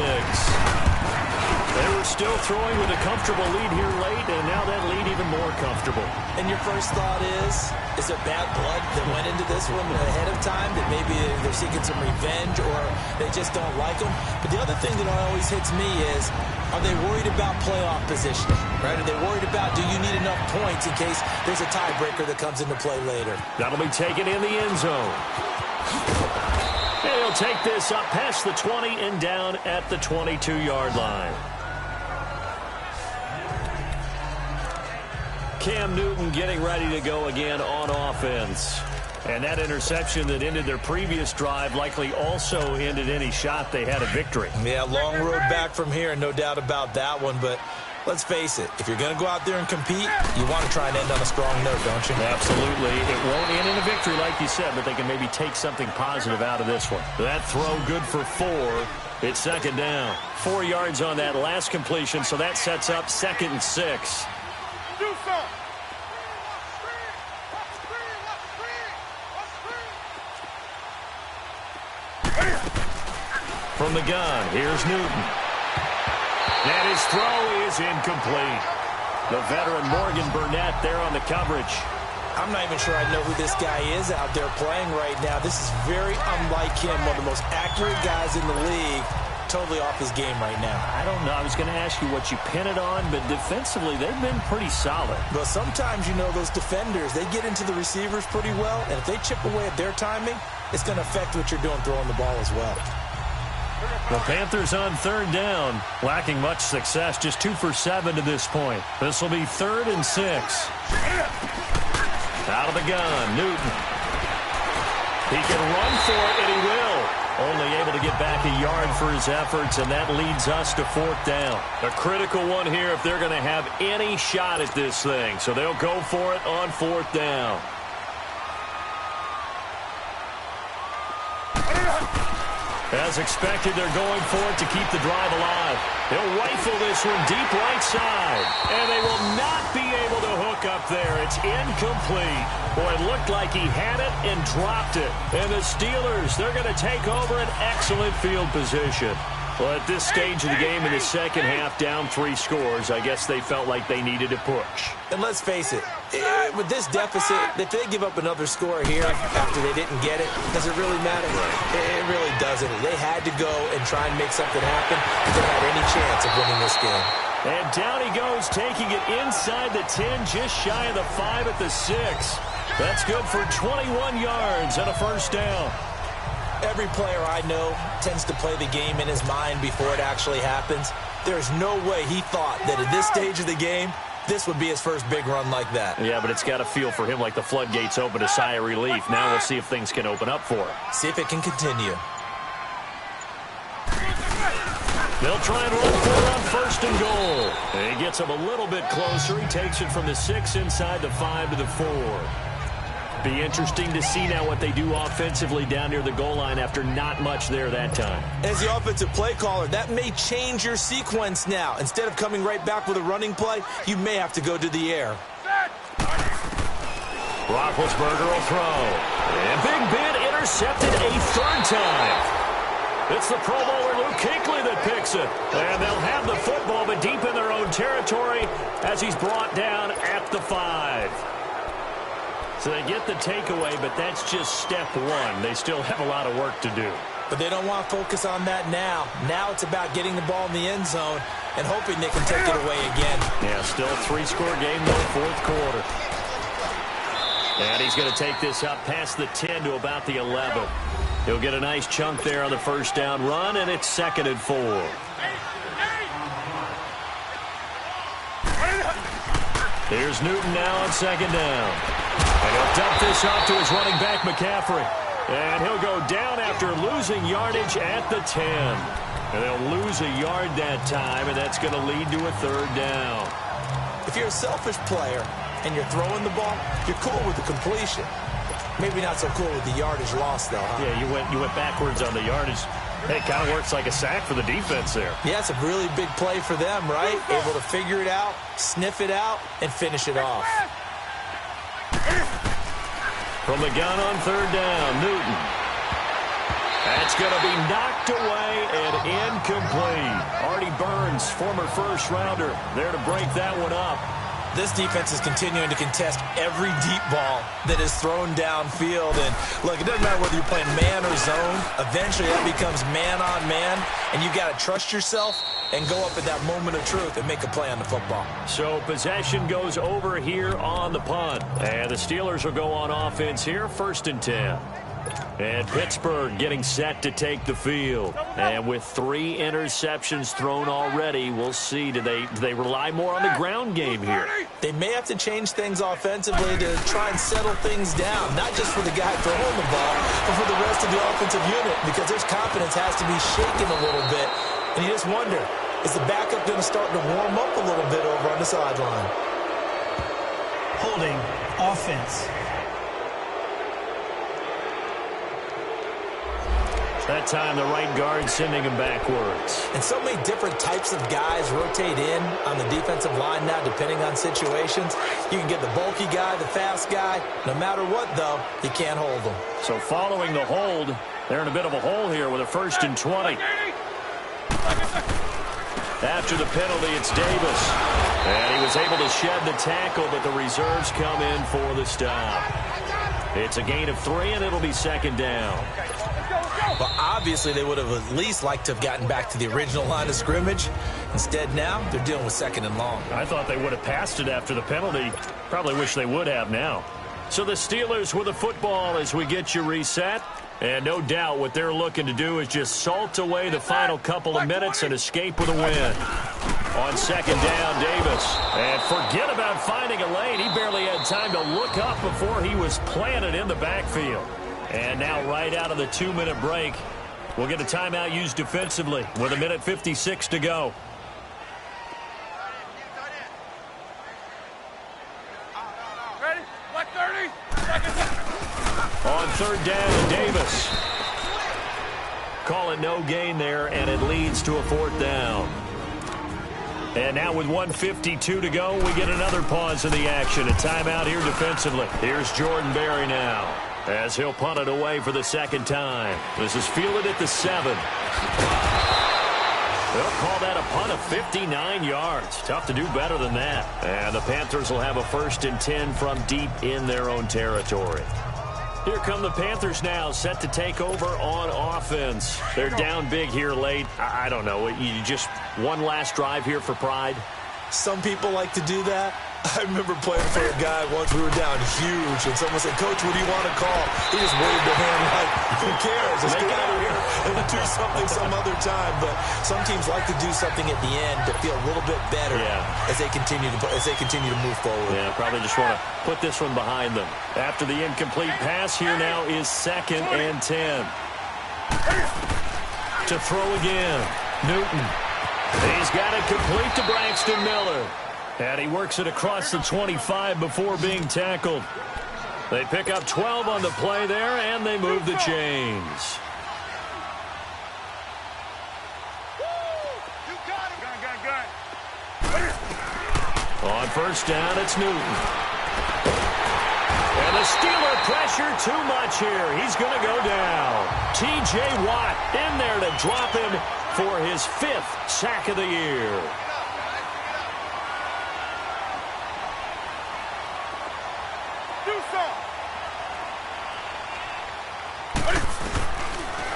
They were still throwing with a comfortable lead here late, and now that lead even more comfortable. And your first thought is it bad blood that went into this one ahead of time, that maybe they're seeking some revenge or they just don't like them? But the other thing that always hits me is, are they worried about playoff positioning, right? Are they worried about, do you need enough points in case there's a tiebreaker that comes into play later? That'll be taken in the end zone. And he'll take this up past the 20 and down at the 22-yard line. Cam Newton getting ready to go again on offense. And that interception that ended their previous drive likely also ended any shot they had a victory. Yeah, long road back from here, no doubt about that one. But let's face it, if you're going to go out there and compete, you want to try and end on a strong note, don't you? Absolutely. It won't end in a victory like you said, but they can maybe take something positive out of this one. That throw good for 4. It's 2nd down. 4 yards on that last completion, so that sets up 2nd and 6. From the gun, here's Newton. And his throw is incomplete. The veteran Morgan Burnett there on the coverage. I'm not even sure I know who this guy is out there playing right now. This is very unlike him, one of the most accurate guys in the league. Totally off his game right now. I don't know. I was going to ask you what you pin it on, but defensively, they've been pretty solid. But sometimes, you know, those defenders, they get into the receivers pretty well, and if they chip away at their timing, it's going to affect what you're doing throwing the ball as well. The Panthers on third down, lacking much success, just 2 for 7 to this point. This will be 3rd and 6. Out of the gun, Newton. He can run for it, and he will. Only able to get back a yard for his efforts, and that leads us to 4th down. A critical one here if they're going to have any shot at this thing. So they'll go for it on 4th down. As expected, they're going for it to keep the drive alive. They'll rifle this one deep right side. And they will not be able to hook up there. It's incomplete. Boy, it looked like he had it and dropped it. And the Steelers, they're going to take over an excellent field position. Well, at this stage of the game in the second half, down 3 scores, I guess they felt like they needed to push. And let's face it, with this deficit, if they give up another score here after they didn't get it, does it really matter? It really doesn't. They had to go and try and make something happen if they had any chance of winning this game. And down he goes, taking it inside the 10, just shy of the 5 at the 6. That's good for 21 yards and a 1st down. Every player I know tends to play the game in his mind before it actually happens. There's no way he thought that at this stage of the game, this would be his first big run like that. Yeah, but it's got to feel for him like the floodgates open, a sigh of relief. Now we'll see if things can open up for him. See if it can continue. They'll try and run for it on 1st and goal. And he gets him a little bit closer. He takes it from the 6 inside the 5 to the 4. Be interesting to see now what they do offensively down near the goal line after not much there that time. As the offensive play caller, that may change your sequence now. Instead of coming right back with a running play, you may have to go to the air. Roethlisberger will throw. And Big Ben intercepted a 3rd time. It's the Pro Bowler Luke Kuechly that picks it. And they'll have the football, but deep in their own territory as he's brought down at the 5. So they get the takeaway, but that's just step 1. They still have a lot of work to do. But they don't want to focus on that now. Now it's about getting the ball in the end zone and hoping they can take it away again. Yeah, still a 3-score game, though, 4th quarter. And he's going to take this up past the 10 to about the 11. He'll get a nice chunk there on the 1st down run, and it's 2nd and 4. Here's Newton now on 2nd down. And he'll dump this off to his running back, McCaffrey. And he'll go down after losing yardage at the 10. And they'll lose a yard that time, and that's going to lead to a 3rd down. If you're a selfish player and you're throwing the ball, you're cool with the completion. Maybe not so cool with the yardage loss, though, huh? Yeah, you went backwards on the yardage. It kind of works like a sack for the defense there. Yeah, it's a really big play for them, right? Able to figure it out, sniff it out, and finish it off. From the gun on 3rd down, Newton. That's going to be knocked away and incomplete. Artie Burns, former 1st-rounder, there to break that one up. This defense is continuing to contest every deep ball that is thrown downfield. And, look, it doesn't matter whether you're playing man or zone. Eventually, that becomes man-on-man, and you got to trust yourself and go up at that moment of truth and make a play on the football. So possession goes over here on the punt. And the Steelers will go on offense here, 1st and 10. And Pittsburgh getting set to take the field. And with 3 interceptions thrown already, we'll see. Do they rely more on the ground game here? They may have to change things offensively to try and settle things down, not just for the guy throwing the ball, but for the rest of the offensive unit, because their confidence has to be shaken a little bit. And you just wonder, is the backup going to start to warm up a little bit over on the sideline? Holding offense. That time, the right guard sending him backwards. And so many different types of guys rotate in on the defensive line now, depending on situations. You can get the bulky guy, the fast guy. No matter what, though, you can't hold them. So following the hold, they're in a bit of a hole here with a 1st and 20. After the penalty, it's Davis. And he was able to shed the tackle, but the reserves come in for the stop. It's a gain of 3, and it'll be 2nd down. Well, obviously, they would have at least liked to have gotten back to the original line of scrimmage. Instead, now, they're dealing with 2nd and long. I thought they would have passed it after the penalty. Probably wish they would have now. So the Steelers with the football as we get you reset. And no doubt what they're looking to do is just salt away the final couple of minutes and escape with a win. On second down, Davis. And forget about finding a lane. He barely had time to look up before he was planted in the backfield. And now right out of the 2-minute break, we'll get a timeout used defensively with 1:56 to go. Ready? Black 30. On third down, Davis. Call it no gain there, and it leads to a fourth down. And now with 1:52 to go, we get another pause in the action. A timeout here defensively. Here's Jordan Berry now, as he'll punt it away for the second time. This is fielded at the 7. They'll call that a punt of 59 yards. Tough to do better than that. And the Panthers will have a 1st and 10 from deep in their own territory. Here come the Panthers now, set to take over on offense. They're down big here late. I don't know. You just one last drive here for pride? Some people like to do that. I remember playing for a guy once. We were down huge, and someone said, "Coach, what do you want to call?" He just waved a hand like, "Who cares? Let's get out of here and do something some other time." But some teams like to do something at the end to feel a little bit better as they continue to move forward. Yeah, probably just want to put this one behind them. After the incomplete pass, here now is 2nd and 10. To throw again, Newton. He's got it complete to Braxton Miller. And he works it across the 25 before being tackled. They pick up 12 on the play there, and they move the chains. On first down, it's Newton. And the Steeler pressure too much here. He's going to go down. T.J. Watt in there to drop him for his 5th sack of the year.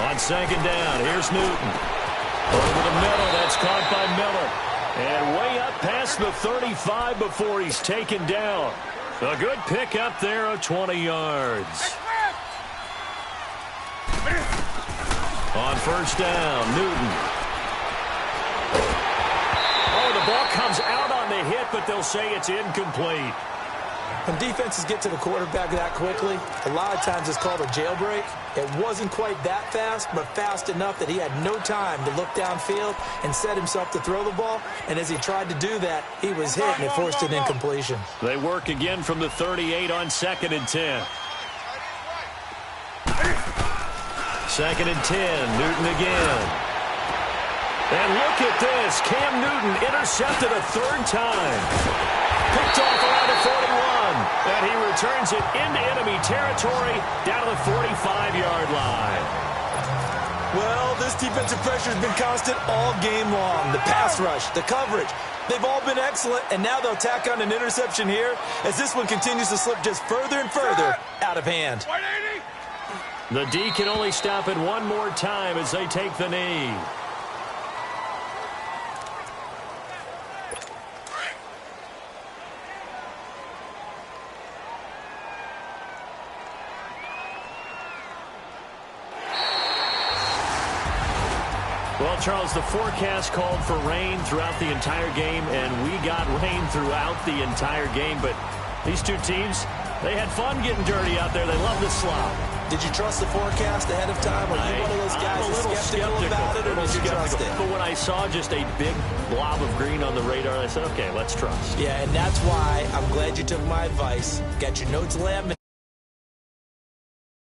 On second down, here's Newton. Over the middle, that's caught by Miller. And way up past the 35 before he's taken down. A good pick up there of 20 yards. On first down, Newton. Oh, the ball comes out on the hit, but they'll say it's incomplete. When defenses get to the quarterback that quickly, a lot of times it's called a jailbreak. It wasn't quite that fast, but fast enough that he had no time to look downfield and set himself to throw the ball. And as he tried to do that, he was hit, and it forced an incompletion. They work again from the 38 on 2nd and 10. 2nd and 10, Newton again. And look at this. Cam Newton intercepted a 3rd time. Picked off around the 41, and he returns it into enemy territory down to the 45-yard line. Well, this defensive pressure has been constant all game long. The pass rush, the coverage, they've all been excellent, and now they'll tack on an interception here as this one continues to slip just further and further out of hand. The D can only stop it one more time as they take the knee. Well, Charles, the forecast called for rain throughout the entire game, and we got rain throughout the entire game. But these two teams, they had fun getting dirty out there. They love the slop. Did you trust the forecast ahead of time? Are you one of those guys that's skeptical about it, or did you trust it? But when I saw just a big blob of green on the radar, I said, okay, let's trust. Yeah, and that's why I'm glad you took my advice. Got your notes laminated.